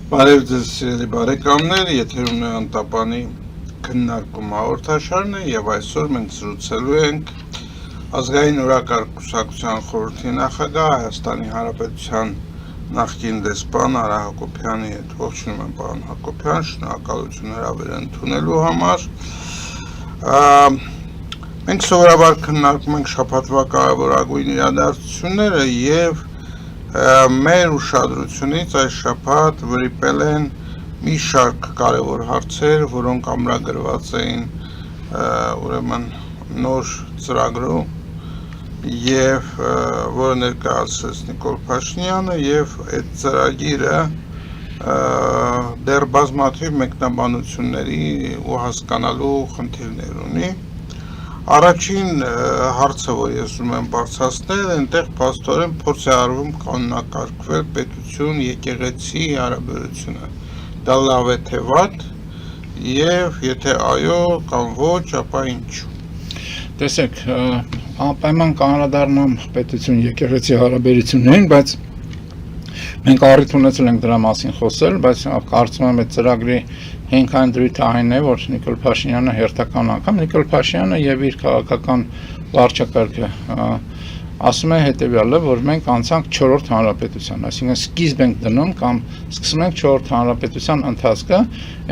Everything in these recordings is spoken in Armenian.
Բարև ձեզ սիրելի բարեկամներ, եթերում է Անտապանի քննարկում հաղորդաշարն է եւ այսօր մենք զրուցելու ենք Ազգային օրակարգ կուսակցության խորհրդի նախագահ Հայաստանի Հանրապետության նախկին դեսպան Արա Հակոբյանի հետ։ Ողջունում եմ պարոն Հակոբյան, շնորհակալություն հրավերը ընդունելու համար։ Մենք սովորաբար քննարկում ենք շաբաթվա կարևորագույն իրադարձությունները եւ մեր ուշադրությունից այս շաբաթ վրիպել են մի շարք կարևոր հարցեր, որոնք ամրագրված էին ուրեմն նոր ծրագրում եւ որը ներկայացրեց Նիկոլ Փաշինյանը եւ այդ ծրագիրը դեռ բազմաթիվ մեկնաբանությունների ու հասկանալու խնդիրներ ունի։ Առաջին հարցը, որ ես ուզում եմ բարձրացնել, այնտեղ փաստորեն փորձ է արվում կանոնակարգվել պետություն եկեղեցի հարաբերությունը։ Դա լավ է թե վատ, եւ եթե այո կամ ոչ, ապա ինչու։ Տեսեք, անպայման կանոնադառնում պետություն եկեղեցի հարաբերություններին, բայց մենք առիթ ունեցել ենք դրա մասին խոսել, բայց կարծում եմ այդ ծրագրի հենքային դրույթը այն է, որ Նիկոլ Փաշինյանը հերթական անգամ Նիկոլ Փաշինյանը եւ իր քաղաքական վարչակարգը ասում է հետեւյալը, որ մենք անցանք 4-րդ հանրապետության, այսինքն սկիզբ ենք դնում կամ սկսում ենք 4-րդ հանրապետության ընթացքը,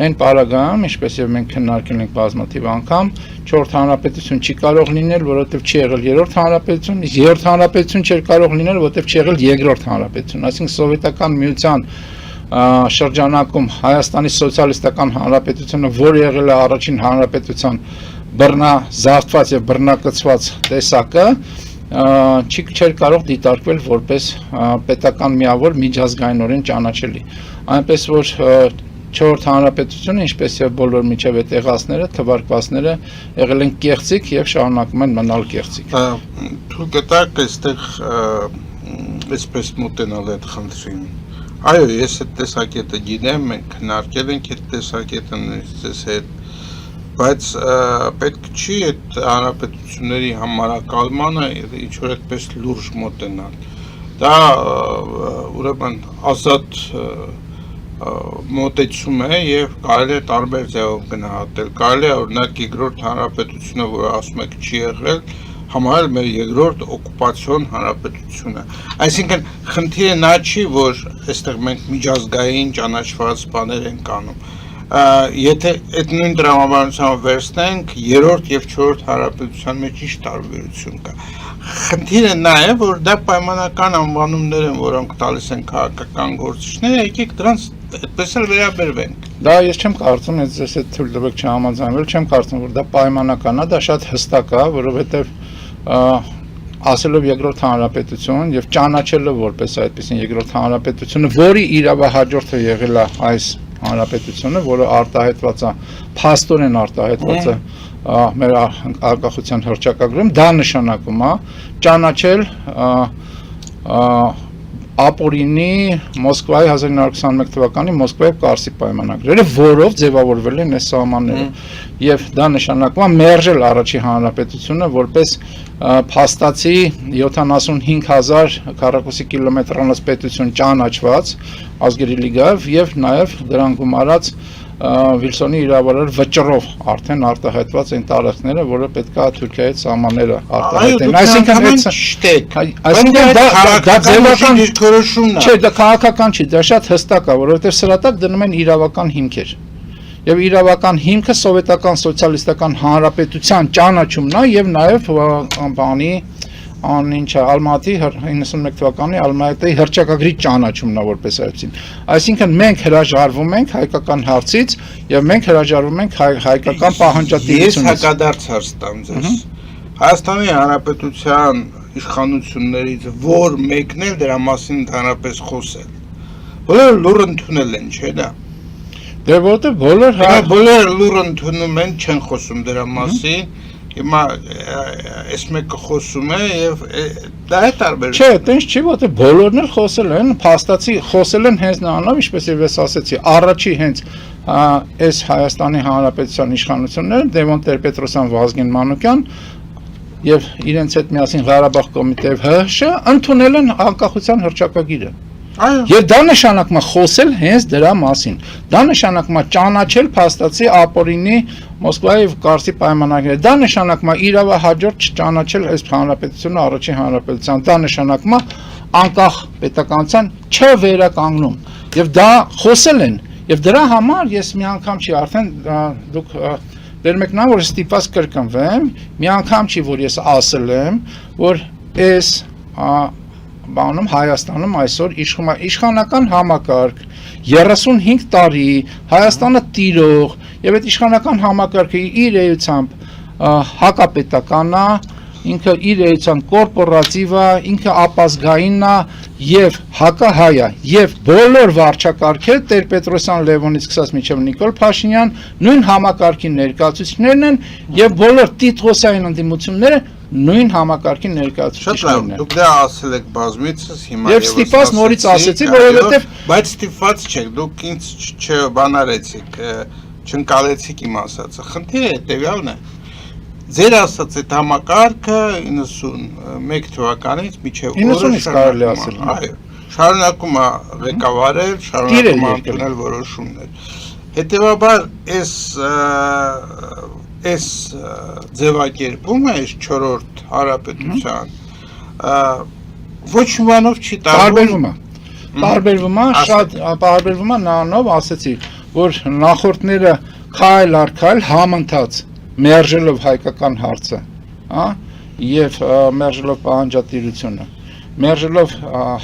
այն պարագայում, ինչպես եւ մենք քննարկել ենք բազմաթիվ անգամ, 4-րդ հանրապետություն չի կարող լինել, որովհետեւ չի եղել 3-րդ հանրապետություն, իսկ 3-րդ հանրապետություն չէր կարող լինել, որովհետեւ չի եղել 2-րդ հանրապետություն, այսինքն սովետական միության շրջանակում Հայաստանի սոցիալիստական հանրապետությունը, որ եղել է առաջին հանրապետության բռնազավթված եւ բռնակցված տեսակը, չէր կարող դիտարկվել որպես պետական միավոր միջազգայինորեն ճանաչելի։ Այնպես որ 4-րդ հանրապետությունը, ինչպես եւ բոլոր միջև այդ եղածները, թվարկվածները եղել են կեղծիք եւ շարունակում են մնալ կեղծիք։ Թույլ կտակ այստեղ այսպես մոտենալ այդ խնդրին։ Այո, ես այդ տեսակետը գիտեմ, մենք քննարկել ենք այդ տեսակետը նույնպես հետ, բայց պետք չի այդ հանրապետությունների համարակալմանը ինչ որ այդպես լուրջ մոտենալ։ Դա ուրեմն ազատ մոտեցում է եւ կարելի է տարբեր ձևով գնահատել։ Կարելի է օրինակ 2-րդ հանրապետությունը, որը ասում եք չի եղել, համարել մեր 2-րդ օկուպացիոն հանրապետությունը։ Այսինքն խնդիրը նա չի, որ այստեղ մենք միջազգային ճանաչված բաներ ենք անում։ Եթե այդ նույն տրամաբանությամբ վերցնենք 3-րդ եւ 4-րդ հանրապետության մեջ ինչ տարբերություն կա։ Խնդիրը նա է, որ դա պայմանական անվանումներ են, որոնք տալիս են քաղաքական գործիչները, եկեք դրանց այդպես էլ վերաբերվենք։ Դա ես չեմ կարծում, ես այդ թույլ տվեք չհամաձայնվել, չեմ կարծում, որ դա պայմանական է, դա շատ հստակ է, որովհետեւ ասելով 2-րդ հանրապետություն եւ ճանաչելով որպես այդպեսին 2-րդ հանրապետությունը, որի իրավահաջորդը եղել է այս հանրապետությունը, որը արտահայտված է, փաստորեն արտահայտված է մեր անկախության հռչակագրում, դա նշանակում է ճանաչել Ապորինի Մոսկվայի 1921 թվականի Մոսկվայի Կարսի պայմանագրերը, որով ձևավորվել են այս սահմանները, եւ դա նշանակում է մերժել առաջի հանրապետությունը որպես փաստացի 75000 քառակուսի կիլոմետրանոց պետություն ճանաչված ազգերի լիգայով եւ նաեւ դրան գումարած Վիլսոնի իրավարար վճռով արդեն արտահայտված են տարածքները, որը պետք է Թուրքիայի սահմանները արտահայտեն։ Այսինքն դա ձևական դիրքորոշումն է։ Չէ, դա քաղաքական չի, դա շատ հստակ է, որովհետև սրա տակ դնում են իրավական հիմքեր։ Եվ իրավական հիմքը սովետական սոցիալիստական հանրապետության ճանաչումն է եւ նաեւ բանի Ալմատի 91 թվականի Ալմատի հռչակագրի ճանաչումն է որպես այդպեսին։ Այսինքն մենք հրաժարվում ենք հայկական հարցից եւ մենք հրաժարվում ենք հայկական պահանջատիրությունից։ Ես հակադարձ հարց տամ ձեզ։ Հայաստանի Հանրապետության իշխանություններից որ մեկն էլ դրա մասին ընդհանրապես խոսել։ Բոլորը լուր ընդունել են, չէ՞ դա։ Դե որտե բոլորը լուր ընդունում են, չեն խոսում դրա մասին։ Հիմա այս մեկը խոսում է եւ դա է տարբեր։ Չէ, տենց չի, որտե բոլորն էլ խոսել են, փաստացի խոսել են հենց նրանով, ինչպես եւ ես ասացի, առաջի հենց այս Հայաստանի Հանրապետության իշխանությունները Դևոն Տեր-Պետրոսյան, Վազգեն Մանուկյան եւ իրենց հետ միասին Ղարաբաղ կոմիտեև ՀՀՇ ընդունել են անկախության հռչակագիրը։ Այո։ Եվ դա նշանակում է խոսել հենց դրա մասին։ Դա նշանակում է ճանաչել փաստացի ապօրինի Մոսկվայի եւ Կարսի պայմանագրերը։ Դա նշանակում է իրավահաջորդ չճանաչել այս հանրապետությունը առաջին հանրապետության։ Դա նշանակում է անկախ պետականության չվերականգնում։ Եվ դա խոսել են։ Եվ դրա համար ես մի անգամ չի արդեն դուք դերմեկն ա որ ստիպված կրկնվեմ, մի անգամ չի որ ես ասել եմ, որ այս բանում Հայաստանում այսօր իշխում է իշխանական համակարգ 35 տարի Հայաստանը տիրող եւ այդ իշխանական համակարգը իր էությամբ հակապետական է, ինքը իր էության կորպորատիվ է, ինքը ապազգային է եւ հակահայ է եւ բոլոր վարչակարգերը Տեր-Պետրոսյան Լևոնից սկսած մինչեւ Նիկոլ Փաշինյան նույն համակարգի ներկայացուցիչներն են եւ բոլոր տիտղոսային ընդդիմությունները նույն համակարգի ներկայացուցիչներն են։ Դուք դա ասել եք բազմիցս հիմա եւ ստիպված նորից ասեցի, որովհետեւ բայց ստիպված չեք, դուք ինձ չբանարեցիք, չընկալեցիք իմ ասածը։ Խնդիրը հետեւյալն է։ Ձեր ասած այդ համակարգը 91 թվականից մինչև 90-ից կարելի ասել։ Այո, շարունակում է ղեկավարել, շարունակում է ընդունել որոշումներ։ Հետևաբար այս ձևակերպումը այս 4-րդ հանրապետության ոչ մի բանով չի տարբերվում։ Տարբերվում է, շատ տարբերվում է նրանով, ասեցի, որ նախորդները քայլ առ քայլ համընթաց մերժելով հայկական հարցը, եւ մերժելով պահանջատիրությունը, մերժելով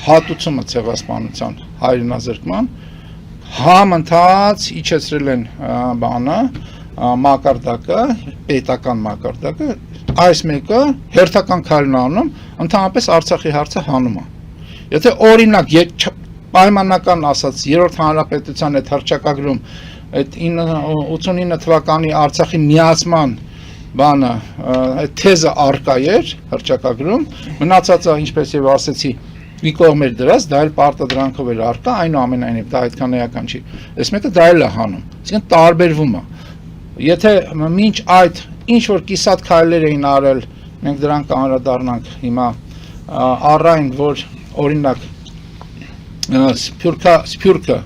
հատուցումը ցեղասպանության հայրենազրկման, համընթաց իջեցրել են բանը, մակարդակը, պետական մակարդակը, այս մեկը հերթական քայլն անում, ընդհանրապես Արցախի հարցը հանում է։ Եթե օրինակ պայմանական ասած 3-րդ հանրապետության այդ հռչակագրում այդ 89 թվականի Արցախի միացման բանը, այդ թեզը արկա էր հռչակագրում, մնացածը ինչպես եւ ասեցի, մի կողմ էր դրած, դա էլ պարտադրանքով էր արկա, այնուամենայնիվ դա այդքան էական չի։ Այս մեկը դա էլ է հանում, այսինքն տարբերվում է։ Եթե մինչ այդ ինչ որ կիսատ քայլեր էին արել, մենք դրան կանդրադառնանք հիմա առայն որ օրինակ Սփյուռքը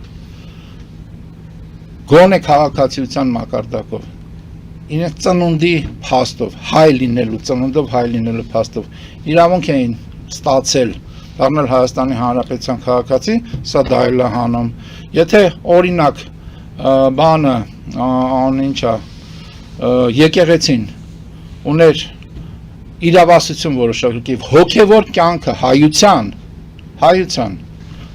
գոնե քաղաքացիության մակարդակով իրենց ծնունդի փաստով հայ լինելու փաստով իրավունք էին ստացել դառնալ Հայաստանի Հանրապետության քաղաքացի, սա դա էլ է հանում։ Եթե օրինակ բանը ինչա եկեղեցին ուներ իրավասություն որոշակի հոգևոր կյանքը հայության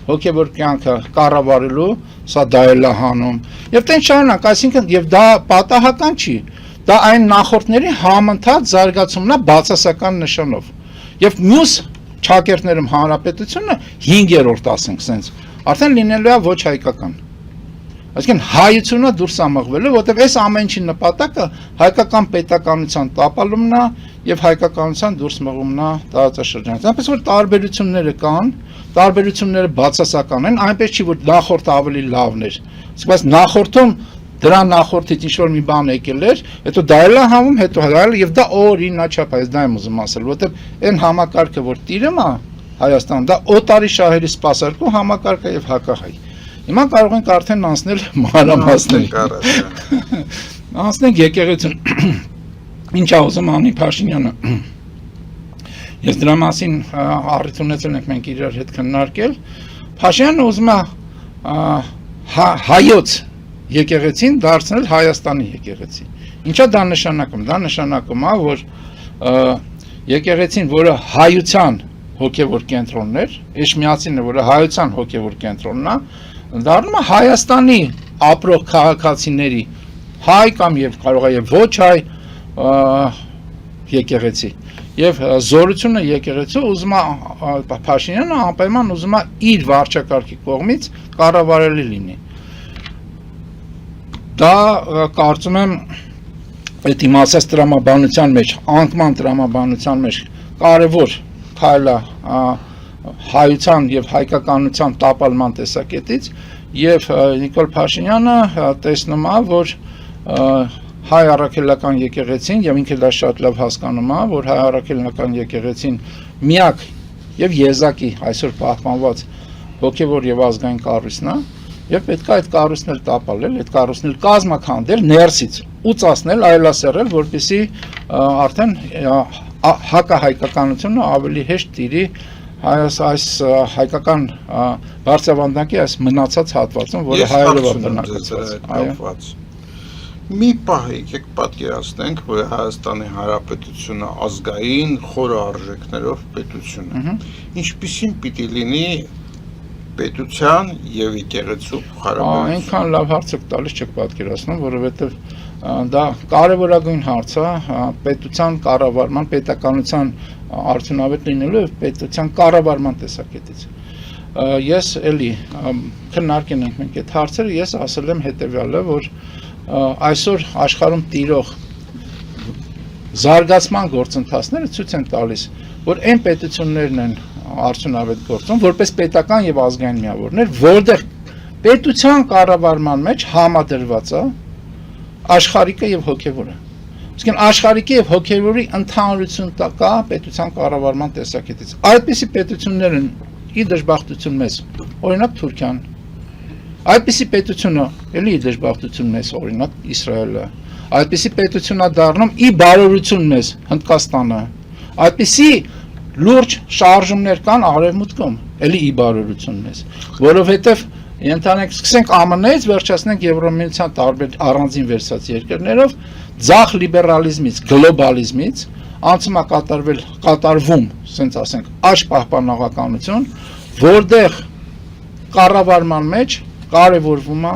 հոգևոր կյանքը կառավարելու, սա դա էլ է հանում։ Եվ տենց շարունակ, այսինքն եւ դա պատահական չի։ Դա այն նախորդների համընթաց զարգացումն է բացասական նշանով։ Եվ մյուս ճակերտներում հանրապետությունը 5-րդ ասենք սենց արդեն լինելու է ոչ հայկական։ Այսինքն հայությունը դուրս է մղվելու, որտեղ այս ամենի նպատակը հայկական պետականության տապալումն է եւ հայկականության դուրս մղումն է տարածաշրջանից։ Այնպես որ տարբերությունները կան, տարբերությունները բացասական են, այնպես չի որ նախորդը ավելի լավն էր։ Բայց նախորդում դրա նախորդից ինչ որ մի բան եկել էր, հետո դա էլ է համում, հետո դա էլ եւ դա օրինաչափ է, դա եմ ուզում ասել, որտեղ այն համակարգը որ տիրում է Հայաստանում, դա օտարի շահերի սպասարկու համակարգը եւ հակահայ։ Հիմա կարող ենք արդեն անցնել մանրամասներ։ Անցնենք եկեղեցին։ Ինչ է ուզում անի Փաշինյանը։ Ես դրա մասին առիթ ունեցել ենք մենք իրար հետ քննարկել։ Փաշինյանը ուզում է հայոց եկեղեցին դարձնել Հայաստանի եկեղեցի։ Ինչա դա նշանակում։ Դա նշանակում է, որ եկեղեցին, որը հայության հոգևոր կենտրոնն էր, Էշմիածինը, որը հայության հոգևոր կենտրոնն է, դառնում է Հայաստանի ապրող քաղաքացիների հայ կամ եւ կարող է եւ ոչ հայ եկեղեցի եւ զորությունը եկեղեցու ուզում է Փաշինյանը անպայման ուզում է իր վարչակարգի կողմից կառավարելի լինի։ Դա կարծում եմ այդ իմացած տրամաբանության մեջ, անկման տրամաբանության մեջ կարևոր քայլ է հայության եւ հայկականության տապալման տեսակետից եւ Նիկոլ Փաշինյանը տեսնում է, որ հայ առաքելական եկեղեցին եւ ինքը դա շատ լավ հասկանում է, որ հայ առաքելական եկեղեցին միակ եւ եզակի այսօր պահպանված հոգևոր եւ ազգային կառույցն է, եւ պետք է այդ կառույցն էլ տապալել, այդ կառույցն էլ կազմակերպել ներսից ու ծածնել, այլասերել, որպեսզի արդեն հակահայկականությունը ավելի հեշտ տիրի այս հայկական բարձրավանդակի այս մնացած հատվածում, որը հայերով է բնակված։ Մի պահ եկեք պատկերացնենք, որ Հայաստանի Հանրապետությունը ազգային խորը արժեքներով պետություն է։ Ինչպիսին պիտի լինի պետության եւ եկեղեցու հարաբերությունը։ Այնքան լավ հարց եք տալիս, չեք պատկերացնում, որովհետեւ դա կարևորագույն հարց է պետության կառավարման, պետականության արդյունավետ լինելու եւ պետության կառավարման տեսակետից։ Ես էլի քննարկել ենք մենք այդ հարցերը, ես ասել եմ հետեւյալը, որ այսօր աշխարհում տիրող զարգացման գործընթացները ցույց են տալիս, որ այն պետություններն են արդյունավետ գործում, որպես պետական եւ ազգային միավորներ, որտեղ պետության կառավարման մեջ համադրված է աշխարհիկը եւ հոգեվորը։ Իսկ աշխարհիկի եւ հոգեվորի ընդհանրություն կա պետության կառավարման տեսակետից։ Այդպիսի պետություններ են ի դժբախտություն մեզ, օրինակ Թուրքիան։ Այդպիսի պետությունը էլի ի դժբախտություն մեզ, օրինակ Իսրայելը։ Այդպիսի պետություն է դառնում ի բարօրություն մեզ Հնդկաստանը։ Այդպիսի լուրջ շարժումներ կան արևմուտքում, էլի ի բարօրություն մեզ, որովհետեւ ենթանենք սկսենք ԱՄՆ-ից, վերջացնենք Եվրոմիության տարբեր առանձին վերսած երկրներով, ձախ լիբերալիզմից, գլոբալիզմից անցում է կատարվում, ասենք ասենք, աճ պահպանողականություն, որտեղ կառավարման մեջ կարևորվում է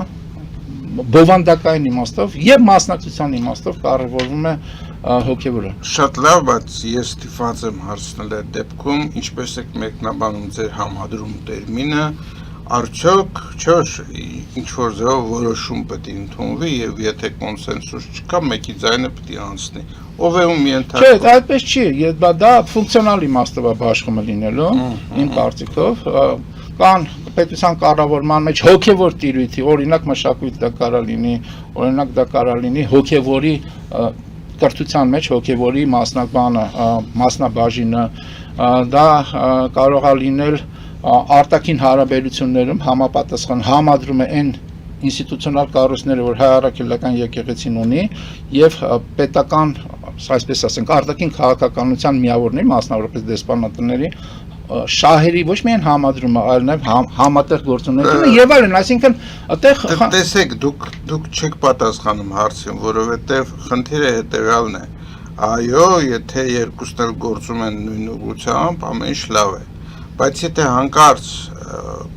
բովանդակային իմաստով եւ մասնակցության իմաստով կարևորվում է հոգեվորը։ Շատ լավ, բայց ես ստիպված եմ հարցնել այդ դեպքում, ինչպես եք մեկնաբանում ձեր համադրում տերմինը, արդյոք ինչ որ ձեւով որոշում պետք է ընդունվի եւ եթե կոնսենսուս չկա, մեկի ձայնը պետք է անցնի։ Ով է ում ենթարկվում։ Չէ, այդպես չի, դա ֆունկցիոնալ իմաստով է բաշխումը լինելու, իմ կարծիքով, կան պետության կառավարման մեջ հոգևոր տիրույթի, օրինակ մշակույթ դա կարա լինի, օրինակ դա կարա լինի հոգևորի կրթության մեջ հոգևորի մասնաբաժինը, դա կարող է լինել արտաքին հարաբերություններում համապատասխան համադրում է այն ինստիտուցիոնալ կառույցները, որ հայ առաքելական եկեղեցին ունի եւ պետական, այսպես ասենք, արտաքին քաղաքականության միավորների, մասնավորապես դեսպանատների շահերի ոչ միայն համադրումը, այլ նաեւ համատեղ գործունեությունը եւ այլն, այսինքն այդտեղ տեսեք, դուք չեք պատասխանում հարցին, որովհետեւ խնդիրը հետեւյալն է։ Այո, եթե երկուսն էլ գործում են նույն ուղղությամբ, ամեն ինչ լավ է։ Բայց եթե հանկարծ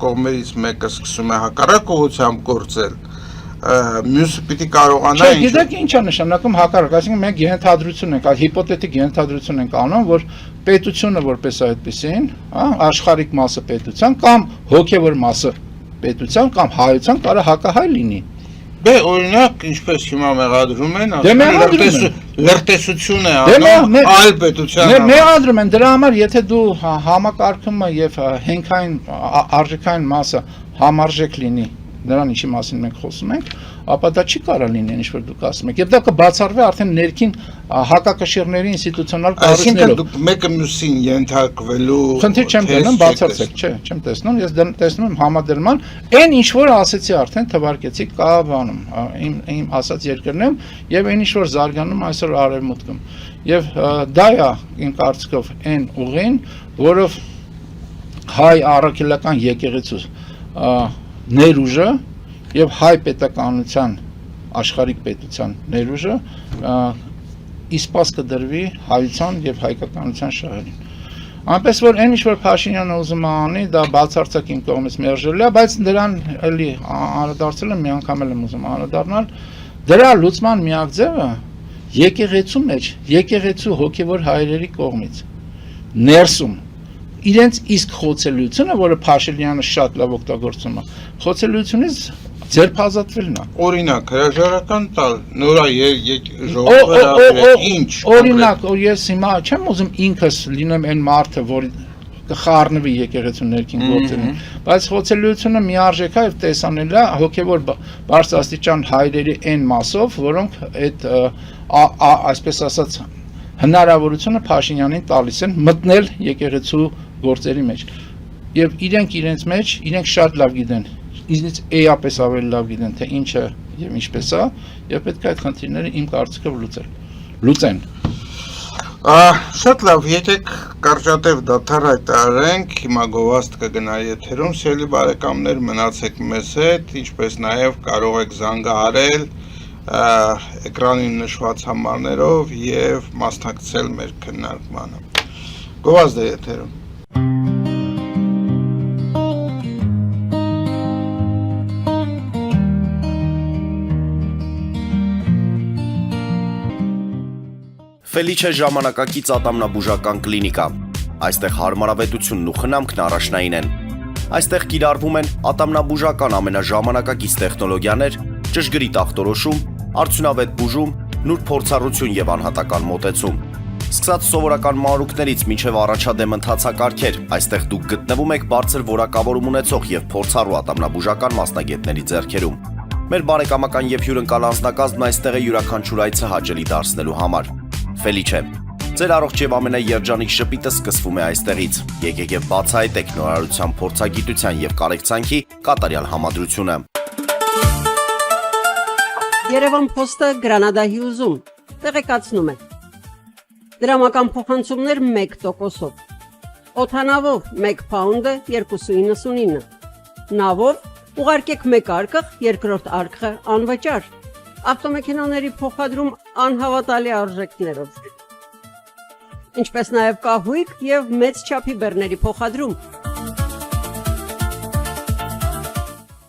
կողմերից մեկը սկսում է հակառակ ուղղությամբ գործել, մյուսը պիտի կարողանա ինչ։ Չէ, գիտեք ինչ է նշանակում հակառակ, այսինքն մենք ենթադրություն ենք, հիպոթետիկ ենթադրություն ենք անում, որ պետությունը որպես այդպեսին, աշխարհիկ մասը պետության կամ հոգևոր մասը պետության կամ հայության կարող հակահայ լինի։ Բե օրինակ ինչպես հիմա մեղադրում են, լրտեսություն է անում այլ պետության։ Մեղադրում են դրա համար, եթե դու համակարգումը եւ հենքային արժեքային մասը համարժեք լինի, նրան ինչի մասին մենք խոսում ենք, ապա դա չի կարող լինի ինչ որ դուք ասում եք։ Եվ դա կբացառվի արդեն ներքին հակակշիռների ինստիտուցիոնալ կառույցներով։ Այսինքն դուք մեկը մյուսին ենթարկվելու խնդիր չեմ տեսնում, բացարձակ, չէ, չեմ տեսնում, ես տեսնում եմ համադրման, այն ինչ որ ասեցի արդեն թվարկեցի կա բանում, իմ ասած երկրներում եւ այն ինչ որ զարգանում այսօր արևմուտքում։ Եվ դա է իմ կարծիքով այն ուղին, որով հայ առաքելական եկեղեցու ներուժը եւ հայ պետականության աշխարհիկ պետության ներուժը իսպաս կդրվի հայության եւ հայկականության շահերին։ Այնպես որ այն ինչ որ Փաշինյանը ուզում է անի, դա բացարձակ իմ կողմից մերժելի է, բայց դրան էլի անդրադարձել եմ, մի անգամ եմ ուզում անդրադառնալ, դրա լուծման միակ ձևը եկեղեցու մեջ, եկեղեցու հոգևոր հայրերի կողմից ներսում իրենց իսկ խոցելիությունը, որը Փաշինյանը շատ լավ օգտագործում է, խոցելիությունից ձերբազատվելն է։ Օրինակ, հրաժարական տալ, նորա ժողովրդը ինչ։ Օրինակ, ես հիմա չեմ ուզում ինքս լինեմ այն մարդը, որ կխառնվի եկեղեցու ներքին գործերին, բայց խոցելիությունը միարժեք է եւ տեսանելի է հոգեվոր բարձրաստիճան հայրերի այն մասով, որոնք այդ այսպես ասած հնարավորությունը Փաշինյանին տալիս են մտնել եկեղեցու գործերի մեջ։ եւ իրենց մեջ իրենք շատ լավ գիտեն, ինձ էապես ավելի լավ գիտեն, թե ինչը եւ ինչպես է, եւ պետք է այդ խնդիրները իմ կարծիքով լուծեն։ Շատ լավ, եկեք կարճատև դադար հայտարարենք, հիմա գովազդ կգնա եթերում, սիրելի բարեկամներ, մնացեք մեզ հետ, ինչպես նաև կարող եք զանգահարել էկրանին նշված համարներով եւ մասնակցել մեր քննարկմանը։ Գովազդ է եթերում։ Ֆելիչե ժամանակակից ատամնաբուժական կլինիկա։ Այստեղ հարմարավետությունն ու խնամքն առաջնային են։ Այստեղ կիրառվում են ատամնաբուժական ամենաժամանակակից տեխնոլոգիաներ, ճշգրիտ ախտորոշում, արդյունավետ բուժում, նուրբ փորձառություն եւ անհատական մոտեցում։ Սկսած սովորական մանրուքներից մինչև առաջադեմ ընթացակարգեր, այստեղ դուք գտնվում եք բարձր որակավորում ունեցող եւ փորձառու ատամնաբուժական մասնագետների ձեռքերում։ Մեր բարեկամական եւ հյուրընկալ անձնակազմն այստեղ է յուրաքանչյուր այցը հաճելի դարձնելու համար։ Ֆելիչե, ձեր առողջ եւ ամենաերջանիկ շպիտը սկսվում է այստեղից։ Եկեք եւ բացահայտեք նորարարության, փորձագիտության եւ կարեկցանքի կատարյալ համադրությունը։ Երևան Փոստը Գրանադայի ուզում տեղեկացնում է։ Դրամական փոխանցումներ 1%-ով։ Օդանավով 1 փաունդը 2.99։ Նավով ուղարկեք 1 արկղ, երկրորդ արկղը անվճար։ Ավտոմեքենաների փոխադրում անհավատալի արժեքներով։ Ինչպես նաև կահույք եւ մեծ չափի բեռների փոխադրում։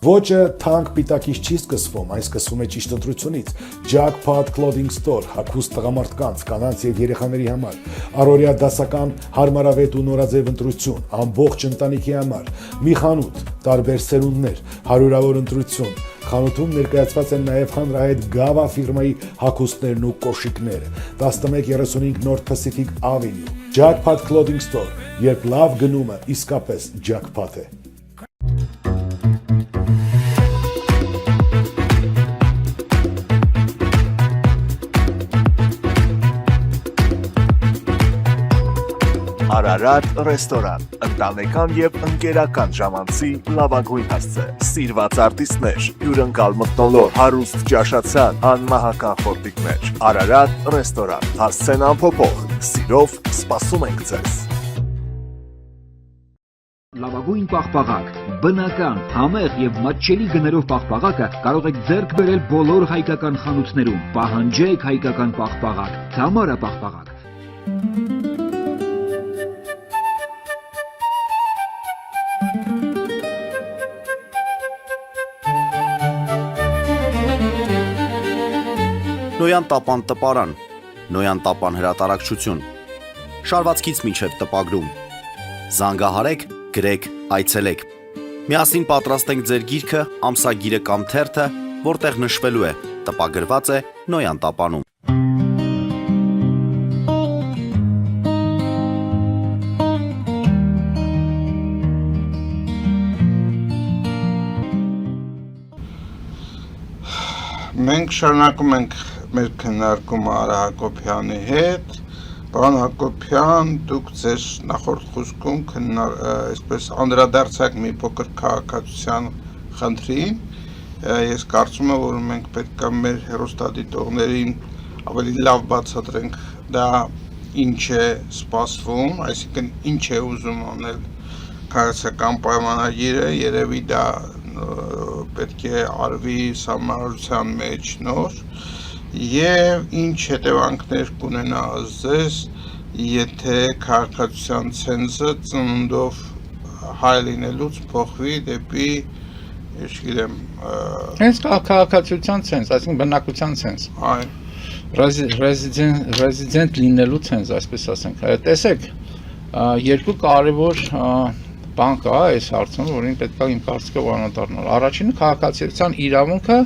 Ոճը թանկ պիտակից չի սկսվում, այն սկսվում է ճիշտ ընտրությունից։ Jackpot Clothing Store, հագուստ տղամարդկանց, կանանց եւ երեխաների համար, առօրյա դասական հարմարավետ ու նորաձև ընտրություն, ամբողջ ընտանիքի համար, մի խանութ, տարբեր սերունդներ, հարյուրավոր ընտրություն։ Խանութում ներկայացված են նաև հանրահայտ Gava ֆիրմայի հագուստներն ու կոշիկները։ 1135 North Pacific Avenue, Jackpot Clothing Store, երբ լավ գնումը իսկապես jackpot է։ Արարատ ռեստորան, ընտանեկան եւ ընկերական ժամանցի լավագույն հասցե, սիրված արտիստներ, հյուրընկալ մթնոլորտ, հարուստ ճաշացան, անմահական խորտիկներ։ Արարատ ռեստորան, հասցեն անփոփոխ, սիրով սպասում ենք ձեզ։ Լավագույն պաղպաղակ, բնական, համեղ եւ մատչելի գներով պաղպաղակը կարող եք ձեռք բերել բոլոր հայկական խանութներում։ Պահանջեք հայկական պաղպաղակ, Թամարա պաղպաղակ։ Նոյան տապան տպարան, Նոյան տապան հրատարակչություն, շարվածքից մինչև տպագրում, զանգահարեք, գրեք, այցելեք, միասին պատրաստենք ձեր գիրքը, ամսագիրը կամ թերթը, որտեղ նշվելու է, տպագրված է Նոյան տապանում։ Մենք շարունակում ենք մեր քննարկումը Արա Հակոբյանի հետ։ Պարոն Հակոբյան, դուք ձեր նախորդ խոսքում այսպես անդրադարձակ մի փոքր քաղաքացիության խնդրին։ Ես կարծում եմ, որ մենք պետք է մեր հեռուստադիտողներին ավելի լավ բացատրենք դա ինչ է սպասվում, այսինքն ինչ է ուզում անել քաղաքական պայմանագիրը, երևի դա պետք է արվի սահմանադրության մեջ նոր եւ ինչ հետևանքներ կունենա ձեզ, եթե քաղաքացիության ցենզը ծնունդով հայ լինելուց փոխվի դեպի, չգիտեմ, հենց քաղաքացիության ցենզ, այսինքն բնակության ցենզ։ այ ռեզիդենտ լինելու ցենզ, այսպես ասենք։ Տեսեք, երկու կարևոր բան կա այս հարցում, որին պետք է իմ կարծիքով անդրադառնալ։ Առաջինը քաղաքացիության իրավունքը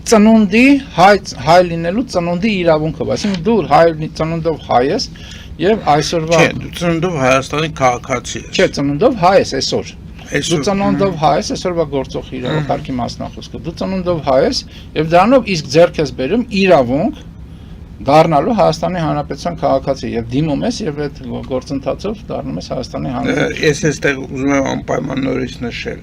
ծնունդի հայ լինելու ծնունդի իրավունքով, այսինքն դու ծնունդով հայ ես եւ այսօրվա Չէ, դու ծնունդով Հայաստանի քաղաքացի ես։ Չէ, ծնունդով հայ ես այսօր։ Դու ծնունդով հայ ես, այսօրվա գործող իրավունքի մասնախոսքը։ Դու ծնունդով հայ ես եւ դրանով իսկ ձեռք ես բերում իրավունք դառնալու Հայաստանի Հանրապետության քաղաքացի եւ դիմում ես եւ այդ գործընթացով դառնում ես Հայաստանի Հանրապետության։ Ես այստեղ ուզում եմ անպայման նորից նշել,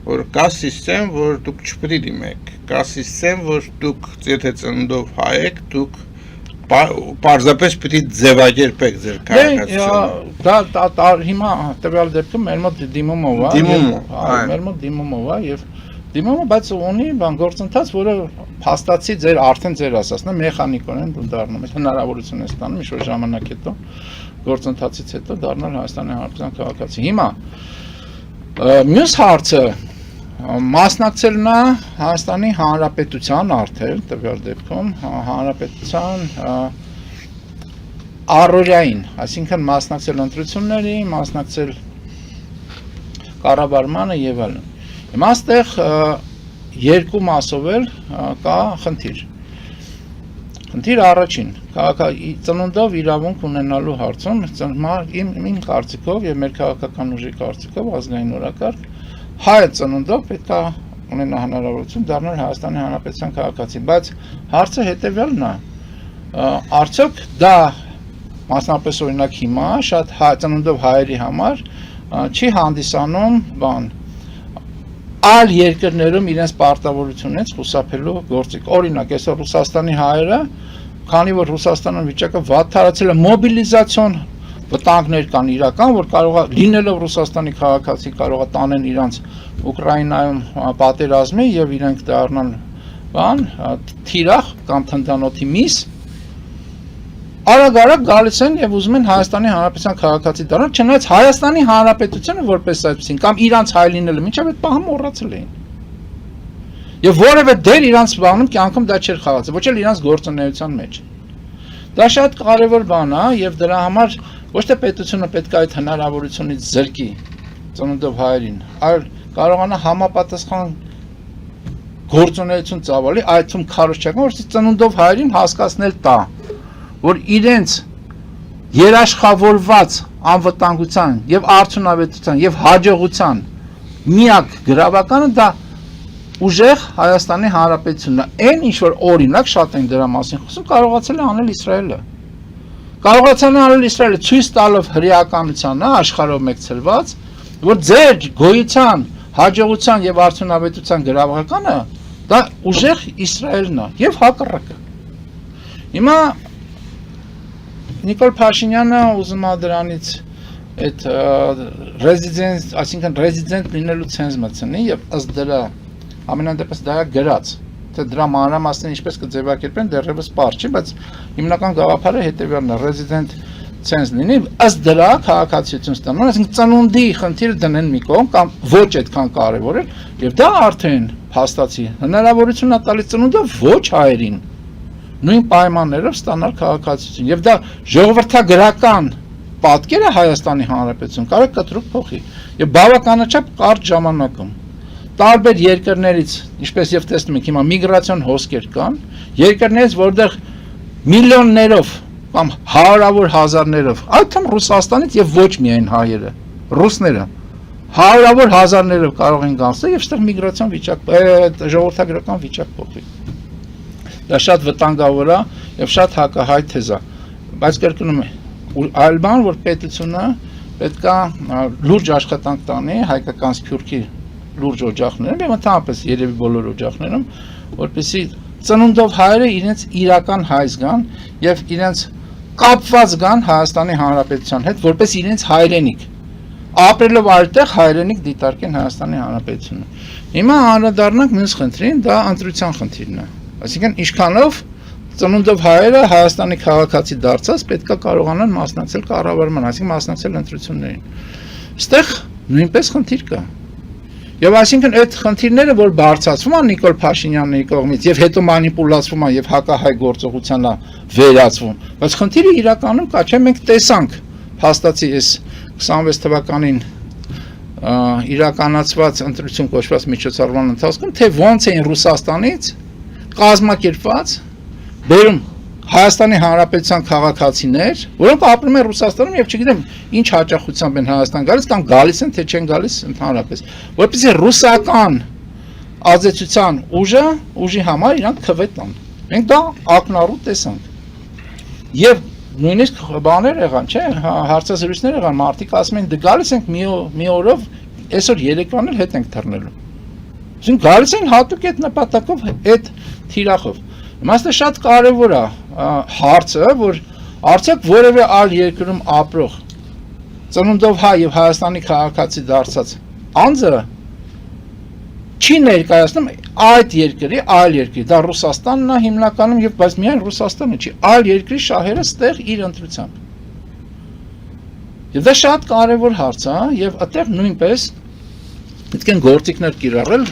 որ կա սիստեմ, որ դուք չպետք է դիմեք, կա սիստեմ, որ դուք եթե ծննդով հայ եք, դուք պարզապես պետք է ձևակերպեք ձեր քաղաքացիությունը։ Դա հիմա տվյալ դեպքում մեր մոտ դիմումով է։ Մեր մոտ դիմումով է եւ դիմումը, բայց ունի գործընթաց, որը փաստացի արդեն ձեր ասածն է, մեխանիկորեն դու դառնում ես, հնարավորություն ես ստանում ինչ-որ ժամանակ հետո, գործընթացից հետո դառնալ Հայաստանի Հանրապետության քաղաքացի։ Հիմա մյուս հարցը մասնակցելն է Հայաստանի Հանրապետության արդեն տվյալ դեպքում հանրապետության առօրյային, այսինքն մասնակցել ընտրությունների, մասնակցել կառավարմանը եւ այլն։ Հիմա այստեղ երկու մասով էլ կա խնդիր։ Խնդիր առաջին, ծնունդով իրավունք ունենալու հարցում, իմ կարծիքով եւ մեր քաղաքական ուժի կարծիքով ազգային օրակարգ, հայ ծնունդով պետք է ունենա հնարավորություն դառնալ Հայաստանի Հանրապետության քաղաքացի, բայց հարցը հետեւյալն է, արդյոք դա մասնապես օրինակ հիմա շատ ծնունդով հայերի համար չի հանդիսանում այլ երկրներում իրենց պարտավորությունից խուսափելու գործիք։ Օրինակ, այսօր Ռուսաստանի հայերը, քանի որ Ռուսաստանում վիճակը վատ տարածել է, մոբիլիզացիոն վտանգներ կան իրական, որ կարող է լինելով Ռուսաստանի քաղաքացի կարող է տանեն իրանց Ուկրաինայում պատերազմի եւ իրենք դառնան թիրախ կամ թնդանոթի միս, արագ գալիս են եւ ուզում են Հայաստանի Հանրապետության քաղաքացի դառնալ, չնայած Հայաստանի Հանրապետությունը որպես այդպեսին կամ իրանց հայ լինելը մինչև այդ պահը մոռացել էին։ Եվ որևէ դեր իրանց բանում կյանքում դա չէր խաղացել, ոչ էլ իրանց գործունեության մեջ։ Դա շատ կարևոր բան է եւ դրա համար ոչ թե պետությունը պետք է այդ հնարավորությունից զրկի ծնունդով հայերին, այլ կարողանա համապատասխան գործունեություն ծավալի, այդ թվում քարոզչական, որ ծնունդով հայերին հասկացնել տա, որ իրենց երաշխավորված անվտանգության եւ արդյունավետության եւ հաջողության միակ գրավականը դա ուժեղ Հայաստանի Հանրապետությունն է։ Այն ինչ որ օրինակ շատ են դրա մասին խոսում, կարողացել է անել Իսրայելը։ Կարողացել է անել Իսրայելը ցույց տալով հրեականությանը աշխարհով մեկցելված, որ ձեր գոյության, հաջողության եւ արդյունավետության գրավականը դա ուժեղ Իսրայելն է եւ հակառակը։ Հիմա Նիկոլ Փաշինյանը ուզում է դրանից այդ ռեզիդենտ, այսինքն ռեզիդենտ լինելու ցենզ մտցնի եւ ըստ դրա ամենանդեպս դա է գրած, թե դրա մանրամասն ինչպես կձևակերպեն դեռևս պարզ չի, բայց հիմնական գաղափարը հետեւյալն է, ռեզիդենտ ցենզ լինի, ըստ դրա քաղաքացիություն ստանան, այսինքն ծնունդի խնդիրը դնեն մի կողմ կամ ոչ այդքան կարեւոր է եւ դա արդեն փաստացի հնարավորություն է տալիս ծնունդով ոչ հայերին նույն պայմաններով ստանալ քաղաքացիություն եւ դա ժողովրդագրական պատկեր է Հայաստանի Հանրապետություն կարող կտրուկ փոխի եւ բավականաչափ կարճ ժամանակում տարբեր երկրներից ինչպես եւ տեսնում եք հիմա միգրացիոն հոսքեր կան երկրներից որտեղ միլիոններով կամ հարյուրավոր հազարներով այդ թվում Ռուսաստանից եւ ոչ միայն հայերը ռուսները հարյուրավոր հազարներով կարող են գալ եւ այստեղ միգրացիոն վիճակ ժողովրդագրական վիճակ փոխի դա շատ վտանգավոր է եւ շատ հակահայտ թեզ է բայց կրկնում եմ այլ բան որ պետությունը պետք է լուրջ աշխատանք տանի հայկական սփյուռքի լուրջ օջախներում եւ ընդհանրապես երևի բոլոր օջախներում որպեսզի ծնունդով հայերը իրենց իրական հայ զգան եւ իրենց կապված գան Հայաստանի Հանրապետության հետ որպես իրենց հայրենիք ապրելով այդտեղ հայրենիք դիտարկեն Հայաստանի Հանրապետությունը հիմա անդրադառնանք մյուս խնդրին դա ընտրության խնդիրն է այսինքն ինչքանով ծնունդով հայերը Հայաստանի քաղաքացի դարձած պետք է կարողանան մասնակցել կառավարման այսինքն մասնակցել ընտրություններին այստեղ նույնպես խնդիր կա եւ այսինքն այդ խնդիրները որ բարձրացվում են Նիկոլ Փաշինյանի կողմից եւ հետո մանիպուլացվում են եւ հակահայ գործողությանա վերածվում բայց խնդիրը իրականում կա չէ մենք տեսանք փաստացի այս 26 թվականին իրականացված ընտրություն կոչված միջոցառման ընթացքում թե ոնց էին Ռուսաստանից կազմակերպված բերում Հայաստանի Հանրապետության քաղաքացիներ, որոնք ապրում են Ռուսաստանում եւ չգիտեմ ինչ հաճախությամբ են Հայաստան գալիս կամ գալիս են թե չեն գալիս ընդհանրապես, որպեսզի ռուսական ազդեցության ուժի համար իրանք քվե տան։ Մենք դա ակնառու տեսանք։ Եվ նույնիսկ բաներ եղան, չէ, հարցազրույցներ եղան, մարդիկ ասում են, դե գալիս ենք մի օրով, այսօր երեկվան էլ հետ ենք թռնելու։ Այսինքն գալիս են հատուկ այդ նպատակով, այդ թիրախով։ Իմաստը շատ կարևոր է հարցը, որ արդյոք որևէ այլ երկրում ապրող ծնունդով հայ եւ Հայաստանի քաղաքացի դարձած անձը չի ներկայացնում այդ երկրի, այլ երկրի, դա Ռուսաստանն է հիմնականում եւ բայց միայն Ռուսաստանը չի, այլ երկրի շահերը ստեղ իր ընտրությամբ։ Եվ դա շատ կարևոր հարց է եւ այդտեղ նույնպես պետք է գործիքներ կիրառել,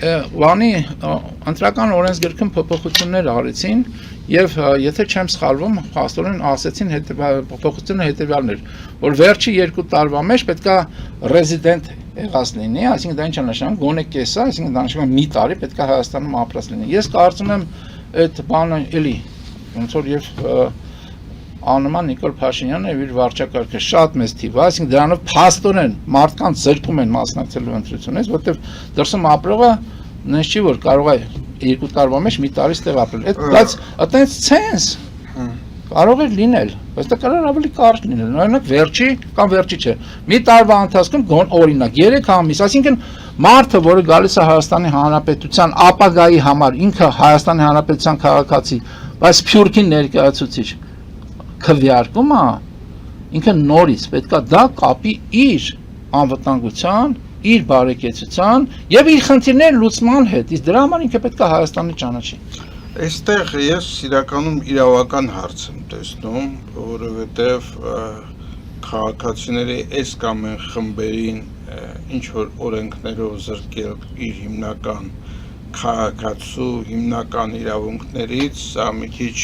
բանի ընտրական օրենսգրքում փոփոխություններ արեցին եւ եթե չեմ սխալվում, հաստորեն ասեցին փոփոխությունը հետեւյալն էր, որ վերջի 2 տարվա մեջ պետքա ռեզիդենտ եղած լինի, այսինքն դա ինչ է նշանակում, գոնե կեսը, այսինքն դա նշանակում մի տարի պետքա Հայաստանում ապրած լինի։ Ես կարծում եմ այդ բանը էլի ոնց որ եւ աննման Նիկոլ Փաշինյանը եւ իր վարչակարգը շատ մեծ թիվ, այսինքն դրանով փաստորեն մարդկանց զրկում են մասնակցելու ընտրությունից, որտեղ դրսում ապրողը նենց չի որ կարող է 2 տարվա մեջ մի տարի ստեղ ապրել։ Բայց այտենց ցենս կարող է լինել, բայց դա կարող է ավելի կարճ լինել։ Օրինակ վերջի կամ վերջի չէ։ Մի տարվա ընթացքում օրինակ 3 ամիս, այսինքն մարդը, որը գալիս է Հայաստանի Հանրապետության ապագայի համար, ինքը Հայաստանի Հանրապետության քաղաքացի, բայց Սփյուռքի ներկայացուցիչ քվեարկում է, ինքը նորից պետքա դա կապի իր անվտանգության, իր բարեկեցության եւ իր խնդիրների լուծման հետ, իսկ դրա համար ինքը պետքա Հայաստանը ճանաչի։ Այստեղ ես իրականում իրավական հարց եմ տեսնում, որովհետև քաղաքացիների այս կամ այն խմբերին ինչ որ օրենքներով զրկել իր հիմնական քաղաքացու հիմնական իրավունքներից, սա մի քիչ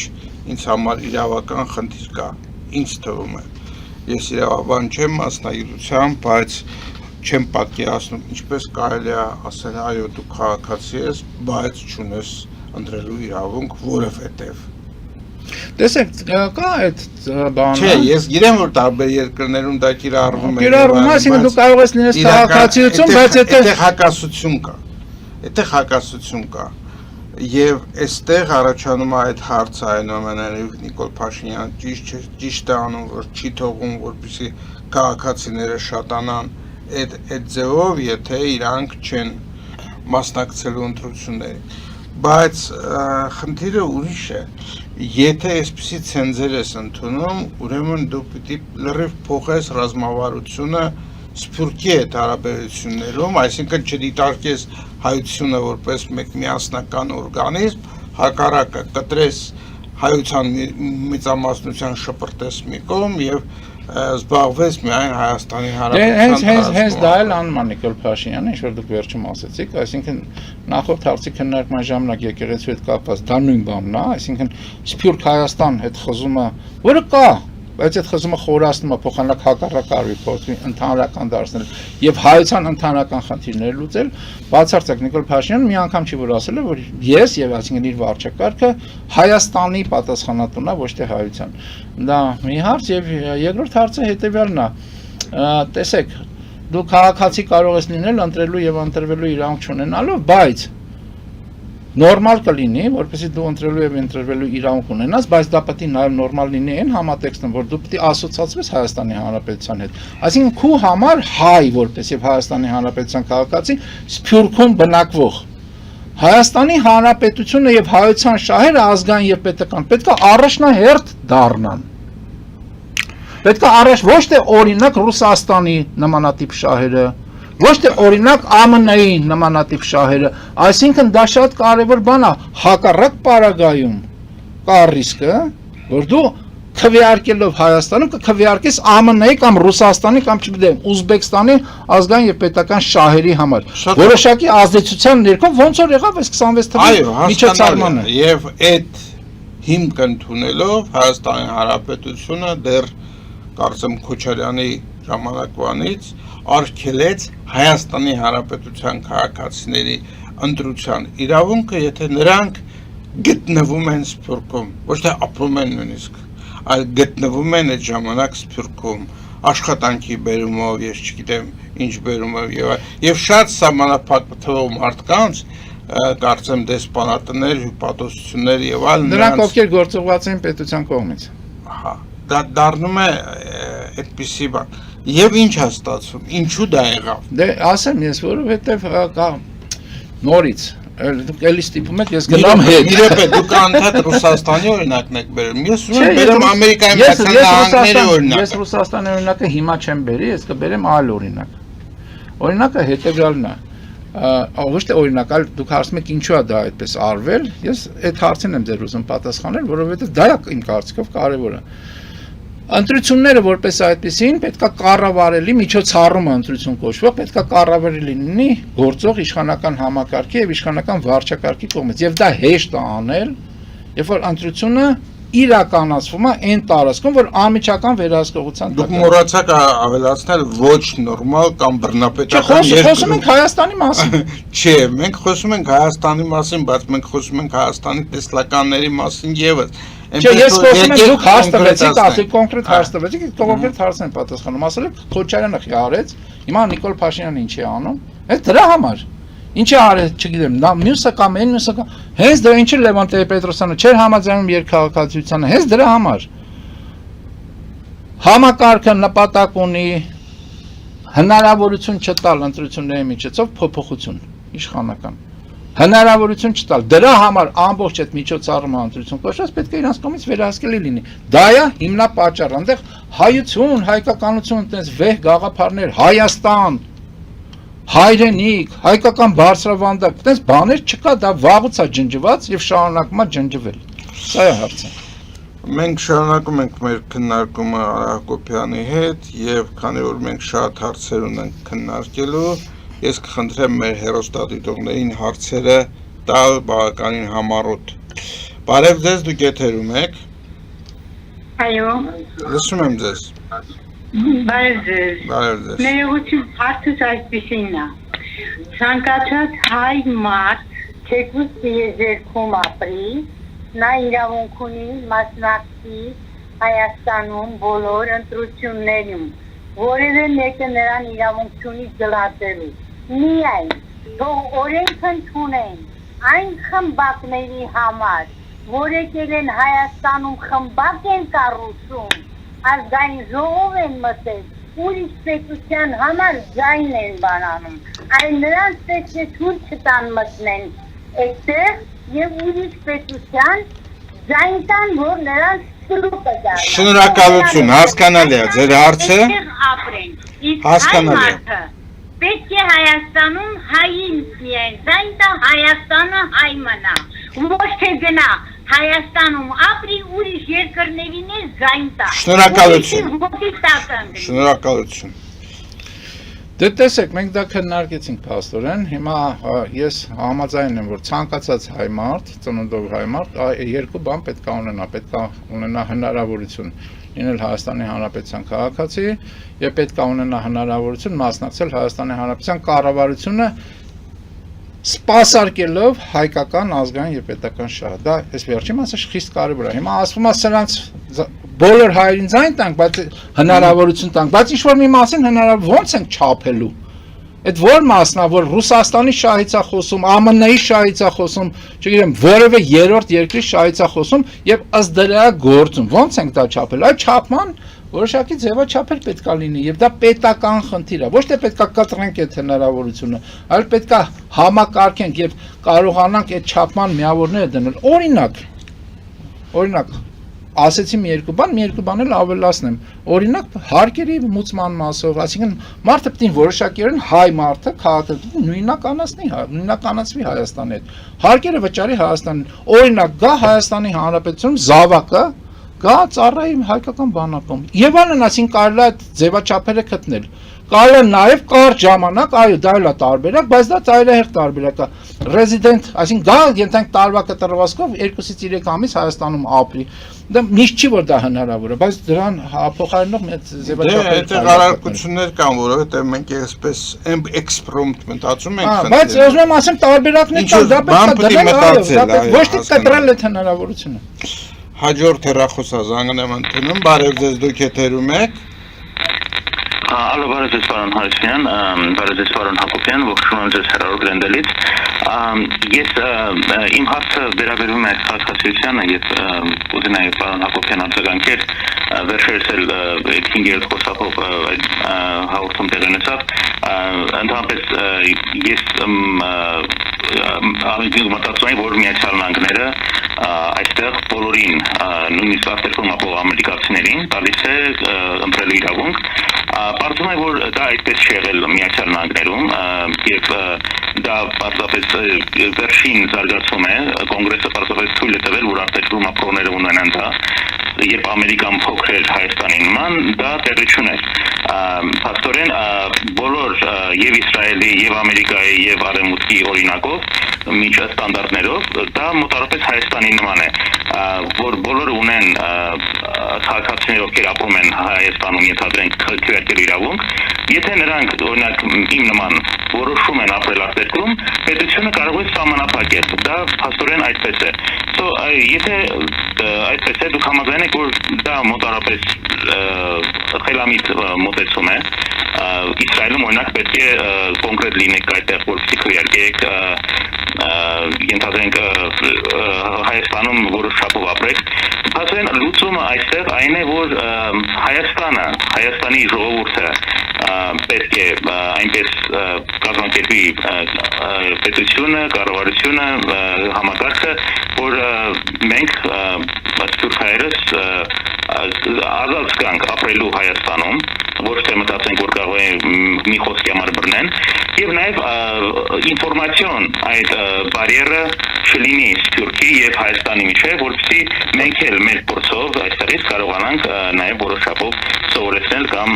ինձ համար իրավական խնդիր կա, ինձ թվում է։ Ես իրավաբան չեմ մասնագիտությամբ, բայց չեմ պատկերացնում ինչպես կարելի է ասել, այո, դու քաղաքացի ես, բայց չունես ընտրելու իրավունք որովհետև։ Տեսեք, կա այդ բանը։ Չէ, ես գիտեմ որ տարբեր երկրներում դա կիրառվում է։ Կիրառվում է, այսինքն դու կարող ես լինես քաղաքացիություն, բայց այդտեղ հակասություն կա։ Այդտեղ հակասություն կա։ Եվ այստեղ առաջանում է այդ հարցը այնուամենայնիվ Նիկոլ Փաշինյանը ճիշտ է անում, որ չի թողում, որպեսզի քաղաքացիները շատանան այդ ձևով, եթե իրանք չեն մասնակցելու ընտրություններին։ Բայց խնդիրը ուրիշ է։ Եթե այսպիսի ցենզեր ես ընդունում, ուրեմն դու պիտի լրիվ փոխես ռազմավարությունը Սփյուռքի հետ հարաբերություններում, այսինքն չդիտարկես հայությունը որպես մեկ միասնական օրգանիզմ, հակառակը կտրես հայության մեծամասնության շպրտես մի կողմ եւ զբաղվես միայն Հայաստանի Հանրապետության հենց դա էլ անում է Նիկոլ Փաշինյանը, ինչ որ դուք վերջում ասացիք, այսինքն նախորդ հարցի քննարկման ժամանակ եկեղեցու հետ կապված դա նույն բանն է, այսինքն Սփյուռք Հայաստան հետ խզումը, որը կա, բայց այդ խզումը խորացնում է փոխանակ հակառակ արվի փոխվի ընդհանրական դարձնել եւ հայության ընդհանրական խնդիրները լուծել, բացարձակ Նիկոլ Փաշինյանը մի անգամ չի որ ասել է, որ ես եւ այսինքն իր վարչակարգը Հայաստանի պատասխանատուն է, ոչ թե հայության։ Դա մի հարց եւ երկրորդ հարցը հետեւյալն է։ Տեսեք, դու քաղաքացի կարող ես լինել ընտրելու եւ ընտրվելու իրավունք չունենալով, բայց նորմալ կլինի, որպեսզի դու ընտրելու եւ ընտրվելու իրավունք ունենաս, բայց դա պետք է նաեւ նորմալ լինի այն համատեքստում, որ դու պետք է ասոցացվես Հայաստանի Հանրապետության հետ։ Այսինքն քու համար հայ, որպես եւ Հայաստանի Հանրապետության քաղաքացի Սփյուռքում բնակվող Հայաստանի Հանրապետությունը եւ հայության շահերը ազգային եւ պետական պետք է առաջնահերթ դառնան։ Պետք է առաջ ոչ թե օրինակ Ռուսաստանի նմանատիպ շահերը, ոչ թե օրինակ ԱՄՆ-ի նմանատիպ շահերը, այսինքն դա շատ կարևոր բան է, հակառակ պարագայում կա ռիսկը, որ դու քվեարկելով Հայաստանում կքվեարկես ԱՄՆ-ի կամ Ռուսաստանի կամ չգիտեմ Ուզբեկստանի ազգային եւ պետական շահերի համար։ Որոշակի ազդեցության ներքո ոնց որ եղավ այս 26 թվականի միջոցառմանը։ Եվ այդ հիմք ընդունելով Հայաստանի Հանրապետությունը դեռ կարծեմ Քոչարյանի ժամանակվանից արգելեց Հայաստանի Հանրապետության քաղաքացիների ընտրության իրավունքը, եթե նրանք գտնվում են Սփյուռքում, ոչ թե ապրում են նույնիսկ, այլ գտնվում են այդ ժամանակ Սփյուռքում, աշխատանքի բերումով, ես չգիտեմ ինչ բերումով եւ շատ սահմանափակ թվով մարդկանց կարծեմ դեսպանատներ, հյուպատոսություններ եւ այլն Նրանք ովքեր գործողված են պետության կողմից։ հա դա դառնում է այդպիսի բան եւ ինչ է ստացվում ինչու դա եղավ Դե ասեմ ես որովհետեւ կա նորից դուք էլի ստիպում եք ես գնամ հետ իրեփ դուք անդադ Ռուսաստանի օրինակն եք բերում ես ուզում եմ Ամերիկայի Միացյալ օրինակ Ես Ռուսաստանի օրինակը հիմա չեմ բերի ես կբերեմ այլ օրինակ օրինակը հետեւյալն է ոչ թե օրինակալ դուք հարցում եք ինչու է դա այդպես արվել ես այդ հարցին եմ ձեր ուզում պատասխանել որովհետեւ դա է իմ կարծիքով կարևորը Ընտրությունները որպես այդպեսին պետքա կառավարելի միջոցառումը ընտրություն կոչվող պետքա կառավարելի լինի գործող իշխանական համակարգի եւ իշխանական վարչակարգի կողմից եւ դա հեշտ է անել երբ որ ընտրությունը իրականացվում է այն տարածքում որ անմիջական վերահսկողության դուք մոռացաք ավելացնել ոչ նորմալ կամ բռնապետական խոսում ենք Հայաստանի մասին չէ մենք խոսում ենք Հայաստանի մասին բայց մենք խոսում ենք Հայաստանի տեսլականների մասին եւս Չէ, ես խոսում եմ դուք հարց տվեցիք, ասեք կոնկրետ հարց տվեցիք, կոնկրետ հարցն եմ պատասխանում, ասել եք Քոչարյանը խիարեց, հիմա Նիկոլ Փաշինյանը ինչ է անում, այդ դրա համար։ Ինչ է արել, չգիտեմ, նա մյուսը կամ այն մյուսը կամ հենց դրա ինչի Լևոն Տեր-Պետրոսյանը չէր համաձայնում երկհաղաքացիությանը, հենց դրա համար։ Համակարգը նպատակ ունի հնարավորություն չտալ ընտրությունների միջոցով փոփոխություն իշխանական։ Հնարավորություն չտալ դրա համար ամբողջ այդ միջոցառումը ընտրություն կոչված պետք է իրանց կողմից վերահսկելի լինի դա է հիմնապատճառը այնտեղ հայություն հայկականություն այդպես վեհ գաղափարներ Հայաստան հայրենիք հայկական բարձրավանդակ այդպես բաներ չկա դա վաղուց է ջնջված եւ շարունակում է ջնջվել սա է հարցը մենք շարունակում ենք մեր քննարկումը Արա Հակոբյանի հետ եւ քանի որ մենք շատ հարցեր ունենք քննարկելու Ես կխնդրեմ մեր հերոստատիտողներին հարցերը տալ բավականին համառոտ։ Բարև ձեզ, դուք եթերում եք։ Այո։ Լսում եմ ձեզ։ Բարև ձեզ։ Բարև ձեզ։ Ներողություն, հարցս այսպեսին է։ Ցանկացած հայ մարդ, թեկուզ երկում ապրի, նա իրավունք ունի մասնակցի Հայաստանում բոլոր ընտրություններում, որևէ մեկը նրան իրավունք չունի գլատելու։ Միայն թող օրենք ընդունեն այն խմբակների համար, որ եկել են Հայաստանում խմբակ են կառուցում, ազգային ժողով են մտել, ուրիշ պետության համար ձայն են բանանում, այլ նրանց պետք է թույլ չտան մտնեն այդտեղ եւ ուրիշ պետության ձայն տան, որ նրանց սրուպը դառնա։ Շնորհակալություն, հասկանալի է ձեր հարցը։ Հասկանալի է։ Պետք է Հայաստանում հային միայն, ձայն տա Հայաստանը հայ մնա, ոչ թե գնա Հայաստանում ապրի ուրիշ երկրներին է ձայն տա։ Շնորհակալություն։ Շնորհակալություն։ Դե տեսեք, մենք դա քննարկեցինք փաստորեն, հիմա ես համաձայն եմ, որ ցանկացած հայ մարդ, ծնունդով հայ մարդ, երկու բան պետք է ունենա հնարավորություն լինել Հայաստանի Հանրապետության քաղաքացի եւ պետք է ունենա հնարավորություն մասնակցել Հայաստանի Հանրապետության կառավարությունը սպասարկելով հայկական ազգային եւ պետական շահ։ Դա այս վերջին մասը խիստ կարեւոր է։ Հիմա ասվում է սրանց բոլոր հայերին ձայն տանք, բայց հնարավորություն տանք, բայց ինչ որ մի մասին հնարավոր ո՞նց ենք չափելու։ Այդ որ մասն է, որ Ռուսաստանի շահից է խոսում, ԱՄՆ-ի շահից է խոսում, չգիտեմ, որևէ երրորդ երկրի շահից է խոսում եւ ըստ դրա գործում։ Ո՞նց ենք դա չափել։ Այդ չափման որոշակի ձևաչափել պետք է լինի եւ դա պետական խնդիր է։ Ոչ թե պետք է կտրենք այդ հնարավորությունը, այլ պետք է համակարգենք եւ կարողանանք այդ չափման միավորները դնել։ Օրինակ ասեցի մի երկու բան էլ ավելացնեմ։ Օրինակ հարկերի մուծման մասով, այսինքն մարդը պետք է որոշակիորեն հայ մարդը քաղաքացի նույնականացվի Հայաստանի հետ։ Հարկերը վճարի Հայաստանին։ Օրինակ գա Հայաստանի Հանրապետություն զավակը գա ծառայի հայկական բանակում։ Եվ այլն, այսինքն կարելի է ձևաչափերը գտնել։ Կարելի է նաև կարճ ժամանակ, այո, դա էլ է տարբերակ, բայց դա ծայրահեղ տարբերակ է։ Ռեզիդենտ, այսինքն գա ենթենք տարվա կտրվածքով 2-ից 3 ամիս Հայաստանում ապրի։ Դա միշտ չի որ դա հնարավոր է, բայց դրան փոխարինող մեծ ձևաչափեր կան։ Դե առարկություններ կան, որովհետև մենք այսպես էքսպրոմտ մտածում ենք։ Բայց ուզում եմ ասեմ տարբերակներ կան, դա պետք է դնել, ոչ թե կտրել այդ հնարավորությունը։ Հաջորդ հեռախոսա զանգանեմ ընդունում, բարև ձեզ, դուք եթերում եք։ Ալո, բարև ձեզ, պարոն Հարությունյան, բարև ձեզ, պարոն Հակոբյան, ողջունում եմ ձեզ հեռավոր գրենդելից։ Ես իմ հարցը վերաբերում է քաղաքացիությանը եւ ուզում եմ պարոն Հակոբյան արձագանքել վերջերս էլ 5-րդ խոսափող հաղորդում տեղի ունեցավ ընդհանրապես ես մտածում եմ որ Միացյալ Նահանգները այստեղ բոլորին նույնիսկ արտերկրում ամերիկացիներին տալիս է ընտրելու իրավունք Պարզվում է որ դա այդպես չի եղել Միացյալ Նահանգներում եւ դա պարզապես վերջին զարգացում է կոնգրեսը պարզապես թույլ է տվել որ արտերկրում ապրողները ունենան դա երբ Ամերիկան փոքր Հայաստանի նման դա տեղի չուներ Փաստորեն բոլոր եւ Իսրայելի եւ Ամերիկայի եւ Արևմուտքի օրինակով միջ ստանդարտներով դա մոտավորապես Հայաստանի նման է որ բոլորը ունեն քաղաքացիներ ովքեր ապրում են Հայաստանում ենթադրենք քվեարկելու իրավունք եթե նրանք օրինակ իմ նման որոշում են ապրել արտերկրում պետությունը կարող է սահմանափակել դա փաստորեն այդպես է եթե այդպես է դուք համաձայն եք որ դա մոտավորապես խելամիտ մոտեցում է Իսրայելում օրինակ պետք է կոնկրետ լինեք այդտեղ որպեսզի քվեարկեք ենթադրենք Հայաստանում որոշ չափով ապրեք Փաստորեն լուծումը այստեղ այն է որ Հայաստանի ժողովուրդը պետք է այնպես կազմակերպի պետությունը, կառավարությունը, համակարգը, որ մենք սփյուռք հայերս ազատ զգանք ապրելու Հայաստանում, ոչ թե մտածենք, որ կարող է մի խոսքի համար բռնեն, եւ նաեւ ինֆորմացիոն այդ բարիերը չլինի Սփյուռքի եւ Հայաստանի միջեւ, որպեսզի մենք էլ մեր փորձով այստեղից կարողանանք նաեւ որոշ չափով սովորեցնել կամ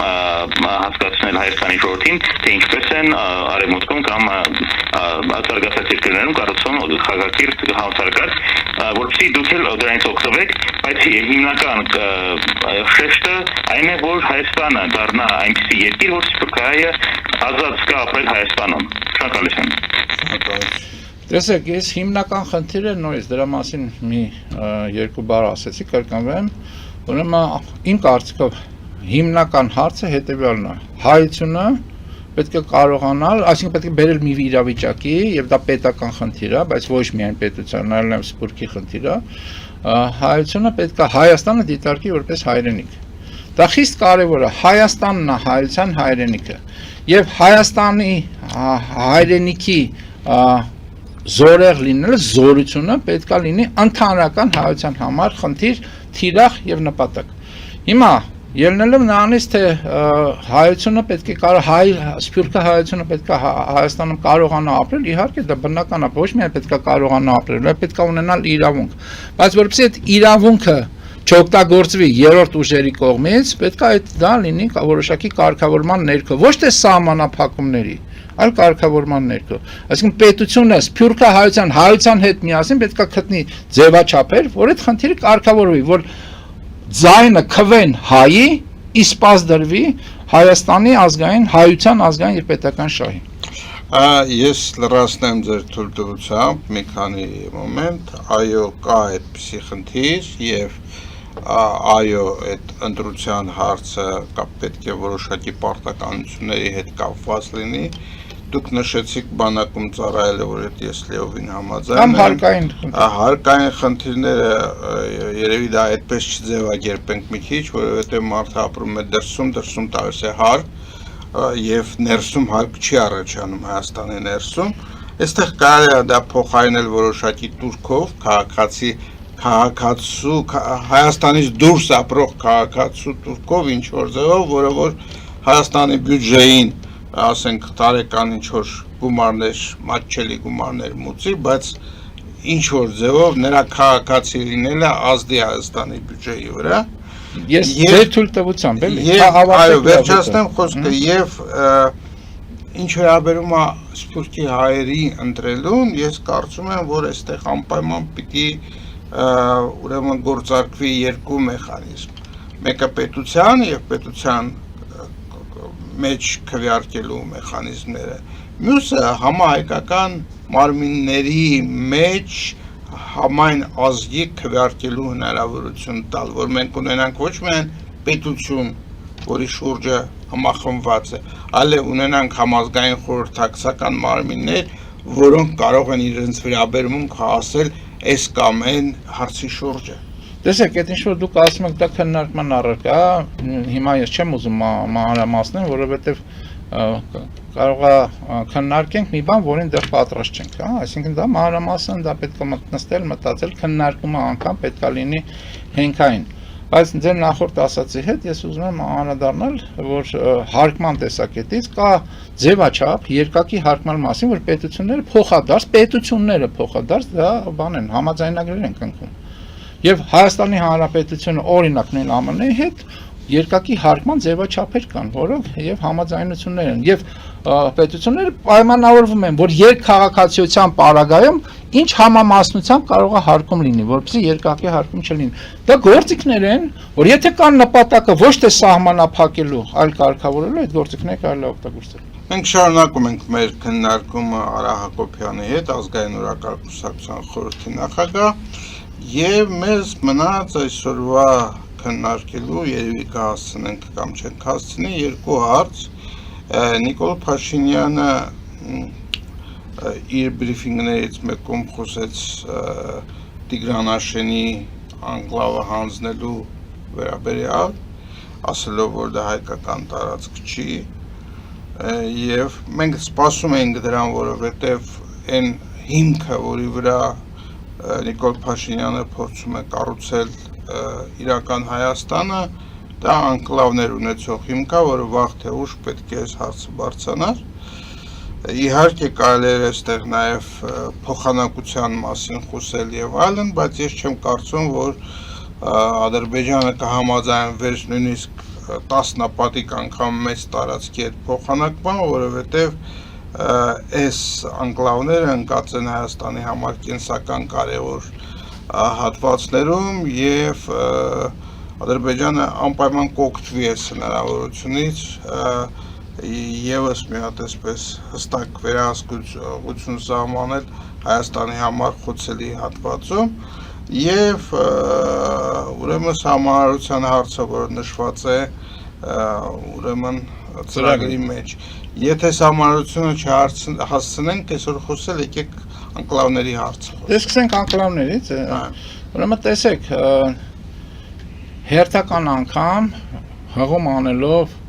հասկացնել Հայաստանի ժողովրդին, թե ինչպես են արևմուտքում կամ արտարգացած երկրներում կառուցում քաղաքակիրթ համակարգ, որպեսզի դուք էլ դրանից օգտվեք, բայց հիմնական շեշտը այն է, որ Հայաստանը դառնա այնպիսի երկիր, որ Սփյուռքահայը ազատ զգա ապրել Հայաստանում։ Շնորհակալություն։ Տեսեք, ես հիմնական խնդիրը նույնիսկ դրա մասին մի երկու բառ ասեցի, կրկնվեմ, ուրեմն իմ կարծիքով հիմնական հարցը հետևյալն է. հայությունը պետք է կարողանալ, այսինքն պետք է բերել մի իրավիճակի եւ դա պետական խնդիր է, բայց ոչ միայն պետության, այլ նաեւ սփյուռքի խնդիր է, հայությունը պետք է Հայաստանը դիտարկի որպես հայրենիք։ Դա խիստ կարևոր է, Հայաստանն է հայության հայրենիքը եւ Հայաստանի հայրենիքի զորեղ լինելը, զորությունը պետք է լինի ընդհանրական հայության համար խնդիր, թիրախ եւ նպատակ։ Հիմա ելնելով նրանից թե հայությունը պետք է սփյուռքը հայությունը պետք է Հայաստանում կարողանա ապրել, իհարկե դա բնական է, ոչ միայն պետք է կարողանա ապրել, այլ պետք է ունենալ իրավունք։ Բայց որպեսզի այդ իրավունքը չօգտագործվի երրորդ ուժերի կողմից, պետք է դա լինի որոշակի կարգավորման ներքո, ոչ թե սահմանափակումների, այլ կարգավորման ներքո։ Այսինքն պետությունը սփյուռքը հայության հետ միասին պետք է գտնի ձևաչափեր, որ այդ խնդիրը կարգավորվի, որ ձայնը քվեն հայի, իսպաս դրվի Հայաստանի ազգային, հայության ազգային եւ պետական շահի։ Ես լրացնեմ ձեր թույլտվությամբ մի քանի մոմենտ, այո, կա այդպիսի խնդիր եւ այո, այդ ընտրության հարցը պետք է որոշակի պարտականությունների հետ կապված լինի։ Դուք նշեցիք բանակում ծառայելը, որ ես լիովին համաձայն եմ։ Հարկային խնդիրները երևի դա այդպես չձևակերպենք մի քիչ, որովհետև մարդը ապրում է դրսում տալիս է հարկ եւ ներսում հարկ չի առաջանում Հայաստանի ներսում։ Այստեղ կարելի է դա փոխարինել որոշակի տուրքով, քաղաքացու Հայաստանից դուրս ապրող քաղաքացու տուրքով ինչ որ ձևով, որը որ Հայաստանի բյուջեին ասենք տարեկան ինչ-որ գումարներ, մատչելի գումարներ մուծի, բայց ինչ-որ ձևով նրա քաղաքացի լինելը ազդի Հայաստանի բյուջեի վրա։ Ես ձեր թույլտվությամբ էլի։ Այո, վերջացնեմ խոսքը եւ ինչ վերաբերում է սփյուռքի հայերի ընտրելուն, ես կարծում եմ, որ այստեղ անպայման պիտի ուրեմն գործարկվի երկու մեխանիզմ։ Մեկը պետության եւ պետության մեջ քվեարկելու մեխանիզմները, մյուսը համահայկական մարմինների մեջ համայն ազգի քվեարկելու հնարավորություն տալ, որ մենք ունենանք ոչ միայն պետություն, որի շուրջը համախմբված է, այլ ունենանք համազգային խորհրդակցական մարմիններ, որոնք կարող են իրենց վերաբերմունքը ասել այս կամ այն հարցի շուրջը։ Տեսեք, այդ ինչ որ դուք ասում եք դա քննարկման առարկա, հիմա ես չեմ ուզում մանրամասնել, որովհետև կարող է քննարկենք մի բան, որին դեռ պատրաստ չենք, հա, այսինքն դա մանրամասն, դա պետք է մտնել, մտածել, քննարկումը անգամ պետք է լինի հենքային։ Բայց ձեր նախորդ ասացի հետ ես ուզում եմ անդրադառնալ, որ հարկման տեսակետից կա ձևաչափ երկակի հարկման մասին, որ պետությունները փոխադարձ դա բան են, համաձայնագրեր են կնքում։ Եվ Հայաստանի Հանրապետությունը օրինակ նույն ԱՄՆ-ի հետ երկակի հարկման ձևաչափեր կան, որոնք եւ համաձայնություններ են եւ պետությունները պայմանավորվում են, որ երկքաղաքացիության պարագայում ինչ համամասնությամբ կարող է հարկում լինի, որպեսզի երկակի հարկում չլինի։ Դա գործիքներ են, որ եթե կան նպատակը ոչ թե սահմանափակելու, այլ կարգավորելու, այդ գործիքները կարելի է օգտագործել։ Մենք շարունակում ենք մեր քննարկումը Արա Հակոբյանի հետ, ազգային օրակարգ կուսակցության խորհրդի նախագահ, եւ մեզ մնաց այսօրվա քննարկելու երևի կհասցնենք կամ չենք հասցնի երկու հարց։ Նիկոլ Փաշինյանը իր բրիֆինգներից մեկում խոսեց Տիգրան Աշենի անկլավը հանձնելու վերաբերյալ, ասելով, որ դա հայկական տարածք չի, եւ մենք սպասում ենք դրան, որովհետեւ այն հիմքը, որի վրա Նիկոլ Փաշինյանը փորձում է կառուցել իրական Հայաստանը, դա անկլավներ ունեցող հիմք է, որը վաղ թե ուշ պետք է այս հարցը բարձրանար։ Իհարկե կարելի է այստեղ նաև փոխանակության մասին խոսել եւ այլն, բայց ես չեմ կարծում, որ Ադրբեջանը կհամաձայնվեր նույնիսկ 10 նապատիկ անգամ մեծ տարածքի այդ փոխանակման, որովհետեւ այս անկլավները ընկած են Հայաստանի համար կենսական կարևոր հատվածներում եւ Ադրբեջանը անպայման կօգտվի այս հնարավորությունից եւս մի հատ այսպես հստակ վերահսկողություն սահմանել Հայաստանի համար խոցելի հատվածում եւ ուրեմն համահարության հարցը, որ նշված է ուրեմն ծրագրի մեջ, եթե համահարությունը չհասցնենք, այսօր խոսել եկեք անկլավների հարցը։ Սկսենք անկլավներից, ուրեմն տեսեք, հերթական անգամ հղում անելով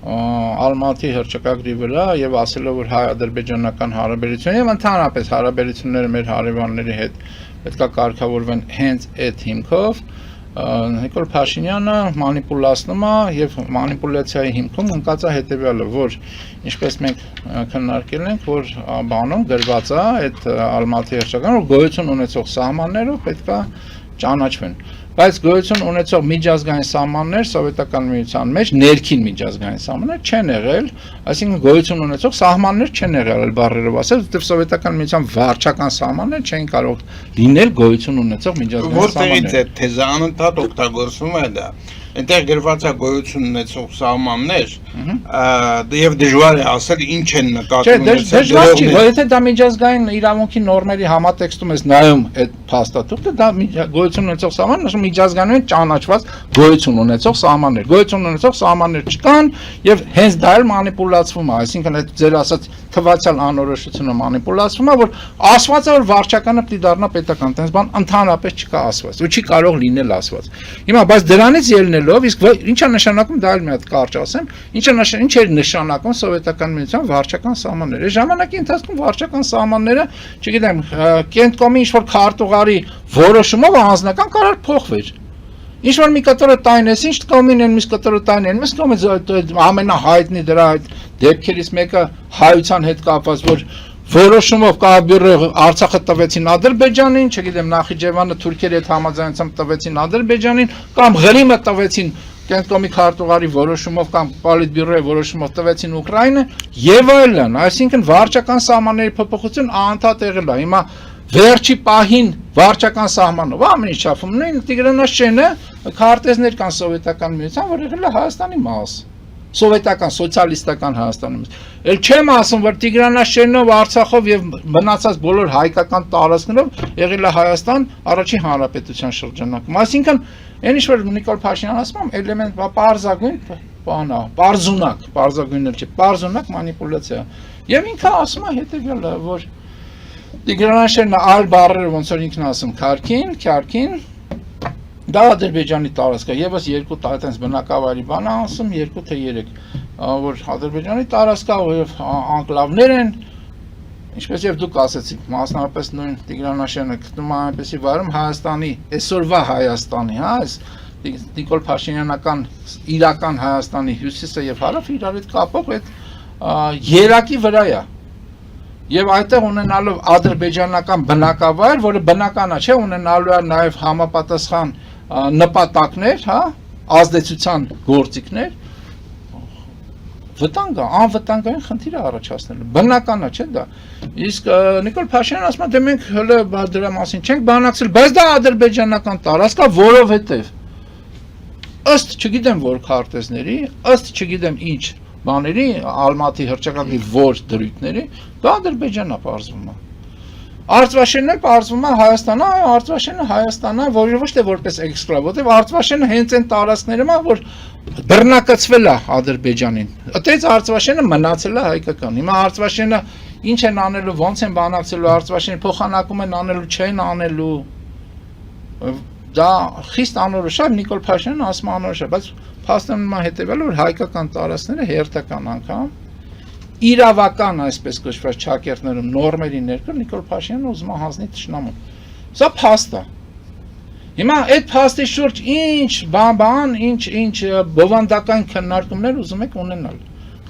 Ալմատի հռչակագրի վրա եւ ասելով, որ հայ-ադրբեջանական հարաբերությունները եւ ընդհանրապես հարաբերությունները մեր հարևանների հետ պետք է կարգավորվեն հենց այդ հիմքով, Նիկոլ Փաշինյանը մանիպուլացնում է եւ մանիպուլյացիայի հիմքում ընկած է հետեւյալը, որ ինչպես մենք քննարկել ենք, որ բանում գրված է այդ Ալմատի հռչակագրում, որ գոյություն ունեցող սահմաններով պետք է ճանաչվեն, բայց գոյություն ունեցող միջազգային սահմաններ Սովետական միության մեջ ներքին միջազգային սահմաններ չեն եղել, այսինքն գոյություն ունեցող սահմաններ չեն եղել բառերով ասել, որովհետև Սովետական միության վարչական սահմաններ չեն կարող լինել գոյություն ունեցող միջազգային սահմաններ։ Որտեղից է թեզը անընդհատ օգտագործվում է դա։ Այնտեղ գրված է գոյություն ունեցող սահմաններ, եւ դժվար է ասել ինչ են նկատում ունեցել։ Դժվար չի, եթե դա միջազգային իրավունքի նորմերի համատեքստում ես նայում այդ փաստաթուղթը, դա գոյություն ունեցող սահմաններ, ասում միջազգային ճանաչված գոյություն ունեցող սահմաններ։ Գոյություն ունեցող սահմաններ չկան եւ հենց դա էլ մանիպուլացվում է, այսինքն այդ ձեր ասած թվացial անորոշությունը մանիպուլացվում է, որ ասված է, որ վարչականը պիտի դառնա պետական, տենց բան ընդհանրապես չկա ասված, ու չի կարող լինել ասված։ Հիմա բայց դրանից ելնելով, իսկ ի՞նչ է նշանակում, դա էլ մի հատ կարճ ասեմ, ինչ էր նշանակում Սովետական միության վարչական սահմանները։ Այս ժամանակի ընթացքում վարչական սահմանները, չգիտեմ, Կենտկոմի ինչ-որ քարտուղարի որոշումով անձնական կարող փոխվեր։ Ինչ որ մի կտորը տայնես, ինչ կողմին են միս կտորը տայնեն, միս կողմից ամենահայտնի դրա այդ դեպքերից մեկը հայության հետ կապված, որ որոշումով Կահաբյուրը Արցախը տվեցին Ադրբեջանին, չգիտեմ, Նախիջևանը թուրքերի հետ համաձայնությամբ տվեցին Ադրբեջանին, կամ Ղրիմը տվեցին Կենտկոմի քարտուղարի որոշումով կամ Պոլիտբյուրոյի որոշումով տվեցին Ուկրաինը եւ այլն, այսինքն վարչական սահմանների փոփոխություն անընդհատ եղել է։ Հիմա վերջի պահին վարչական սահմանով ամեն ինչ չափում նույն Տիգրան Աշենը քարտեզներ կան Սովետական միության, որ եղել է Հայաստանի մաս, սովետական սոցիալիստական Հայաստանի մաս։ Էլ չեմ ասում, որ Տիգրան Աշենով Արցախով եւ մնացած բոլոր հայկական տարածքներով եղել է Հայաստան առաջին հանրապետության շրջանակում։ Այսինքն այն ինչ որ Նիկոլ Փաշինյանը ասում է, էլեմենտ պարզագույն բան է, պարզունակ, պարզագույններ չէ, պարզունակ մանիպուլյացիա։ Եվ ինքը ասում է հետեւյալը, որ Տիգրանաշենը այլ բառերը ոնց որ ինքն ասում քարքին դա Ադրբեջանի տարածք է եւս երկու այտենց բնակավայրի բան ասում 2 թե 3 որ Ադրբեջանի տարածք է եւ անկլավներ են ինչպես եւ դուք ասացիք մասնավորապես նույն Տիգրանաշենը գտնում է այնպեսի վայրում Հայաստանի այսօրվա Հայաստանի հա այս Նիկոլ Փաշինյանական իրական Հայաստանի հյուսիսը եւ հարավը իրար հետ կապող այդ երակի վրա է Եվ այդտեղ ունենալով ադրբեջանական բնակավայր, որը բնական է, չէ, ունենալու է նաև համապատասխան նպատակներ, հա, ազդեցության գործիքներ, վտանգ է, անվտանգային խնդիր է առաջացնելու, բնական է, չէ՞ դա։ Իսկ Նիկոլ Փաշինյանն ասում է, դե մենք հələ դրա մասին չենք բանակցել, բայց դա ադրբեջանական տարածք է, որովհետև ըստ չգիտեմ որ քարտեզների, ըստ չգիտեմ ինչ բաների Ալմատի հրճակագրի որ դրույթների դա Ադրբեջանն է բարձվում է Արցվաշենն էլ բարձվում է Հայաստանը, Արցվաշենը Հայաստանն է, որը ոչ թե որպես էքսկլավ, որտեղ Արցվաշենը հենց այն տարածքներում է, որ բռնակցվել է Ադրբեջանին։ Այդտեղից Արցվաշենը մնացել է հայկական։ Հիմա Արցվաշենը ինչ են անելու, ոնց են բանակցելու Արցվաշենի փոխանակում են անելու, չեն անելու։ Դա խիստ անորոշ է, Նիկոլ Փաշինյանն ասում է անորոշ է, բայց փաստորեն հետևել որ հայկական տարածքները հերթական անգամ իրավական այսպես կոչված ճակերտներում նորմերի ներքո Նիկոլ Փաշինյանը ուզում է հանձնի թշնամուն։ Սա փաստ է։ Հիմա այդ փաստի շուրջ ինչ բան, ինչ բովանդական քննարկումներ ուզում եք ունենալ։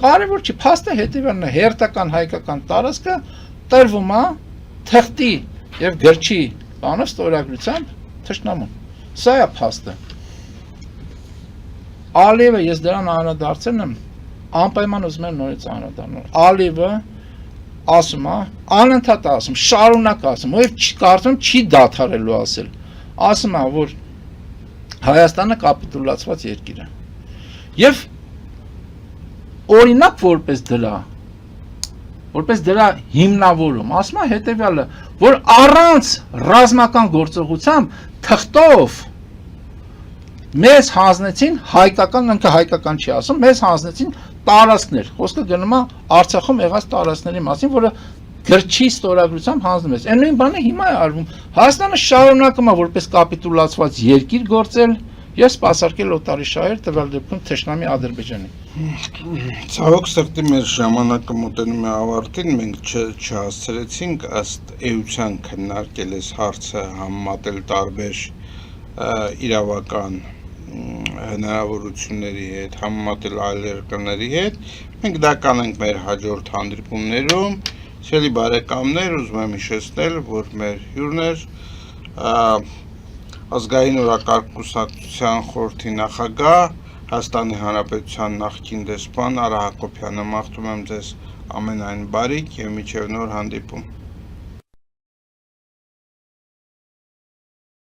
Կարևոր չի, փաստը հետևյալն է, հերթական հայկական տարածքը տրվում է թղթի եւ գրչի բանով ստորագրությամբ թշնամուն։ Սա է փաստը։ Ալիևը ես դրան անդրադարձել եմ անպայման ուզում եմ նորից անդրադառնալ։ Ալիևը ասում է, անընդհատ ասում, շարունակ ասում, եւ կարծում չի դադարելու ասել։ Ասում է, որ Հայաստանը կապիտուլացված երկիր է։ Եվ օրինակ որպես դրա հիմնավորում, ասում է հետեւյալը, որ առանց ռազմական գործողությամբ թղթով մեզ հանձնեցին հայկական, ինքը հայկական չի ասում, մեզ հանձնեցին տարածքներ, խոսքը գնում է Արցախում եղած տարածքների մասին, որը գրչի ստորագրությամբ հանձնում է։ Այն նույն բանը հիմա է արվում։ Հայաստանը շարունակում է որպես կապիտուլացված երկիր գործել եւ սպասարկել օտարի շահեր տվյալ դեպքում թշնամի Ադրբեջանի։ Ցավոք սրտի մեր ժամանակը մոտենում է ավարտին, մենք չհասցրեցինք ըստ էության քննարկել այս հարցը, համեմատել տարբեր իրավական հնարավորությունների հետ, համեմատել այլ երկրների հետ, մենք դա կանենք մեր հաջորդ հանդիպումներում։ Սիրելի բարեկամներ, ուզում եմ հիշեցնել, որ մեր հյուրն էր ազգային օրակարգ կուսակցության խորհրդի նախագահ, Հայաստանի Հանրապետության նախկին դեսպան Արա Հակոբյանը։ Մաղթում եմ ձեզ ամենայն բարիք եւ մինչեւ նոր հանդիպում։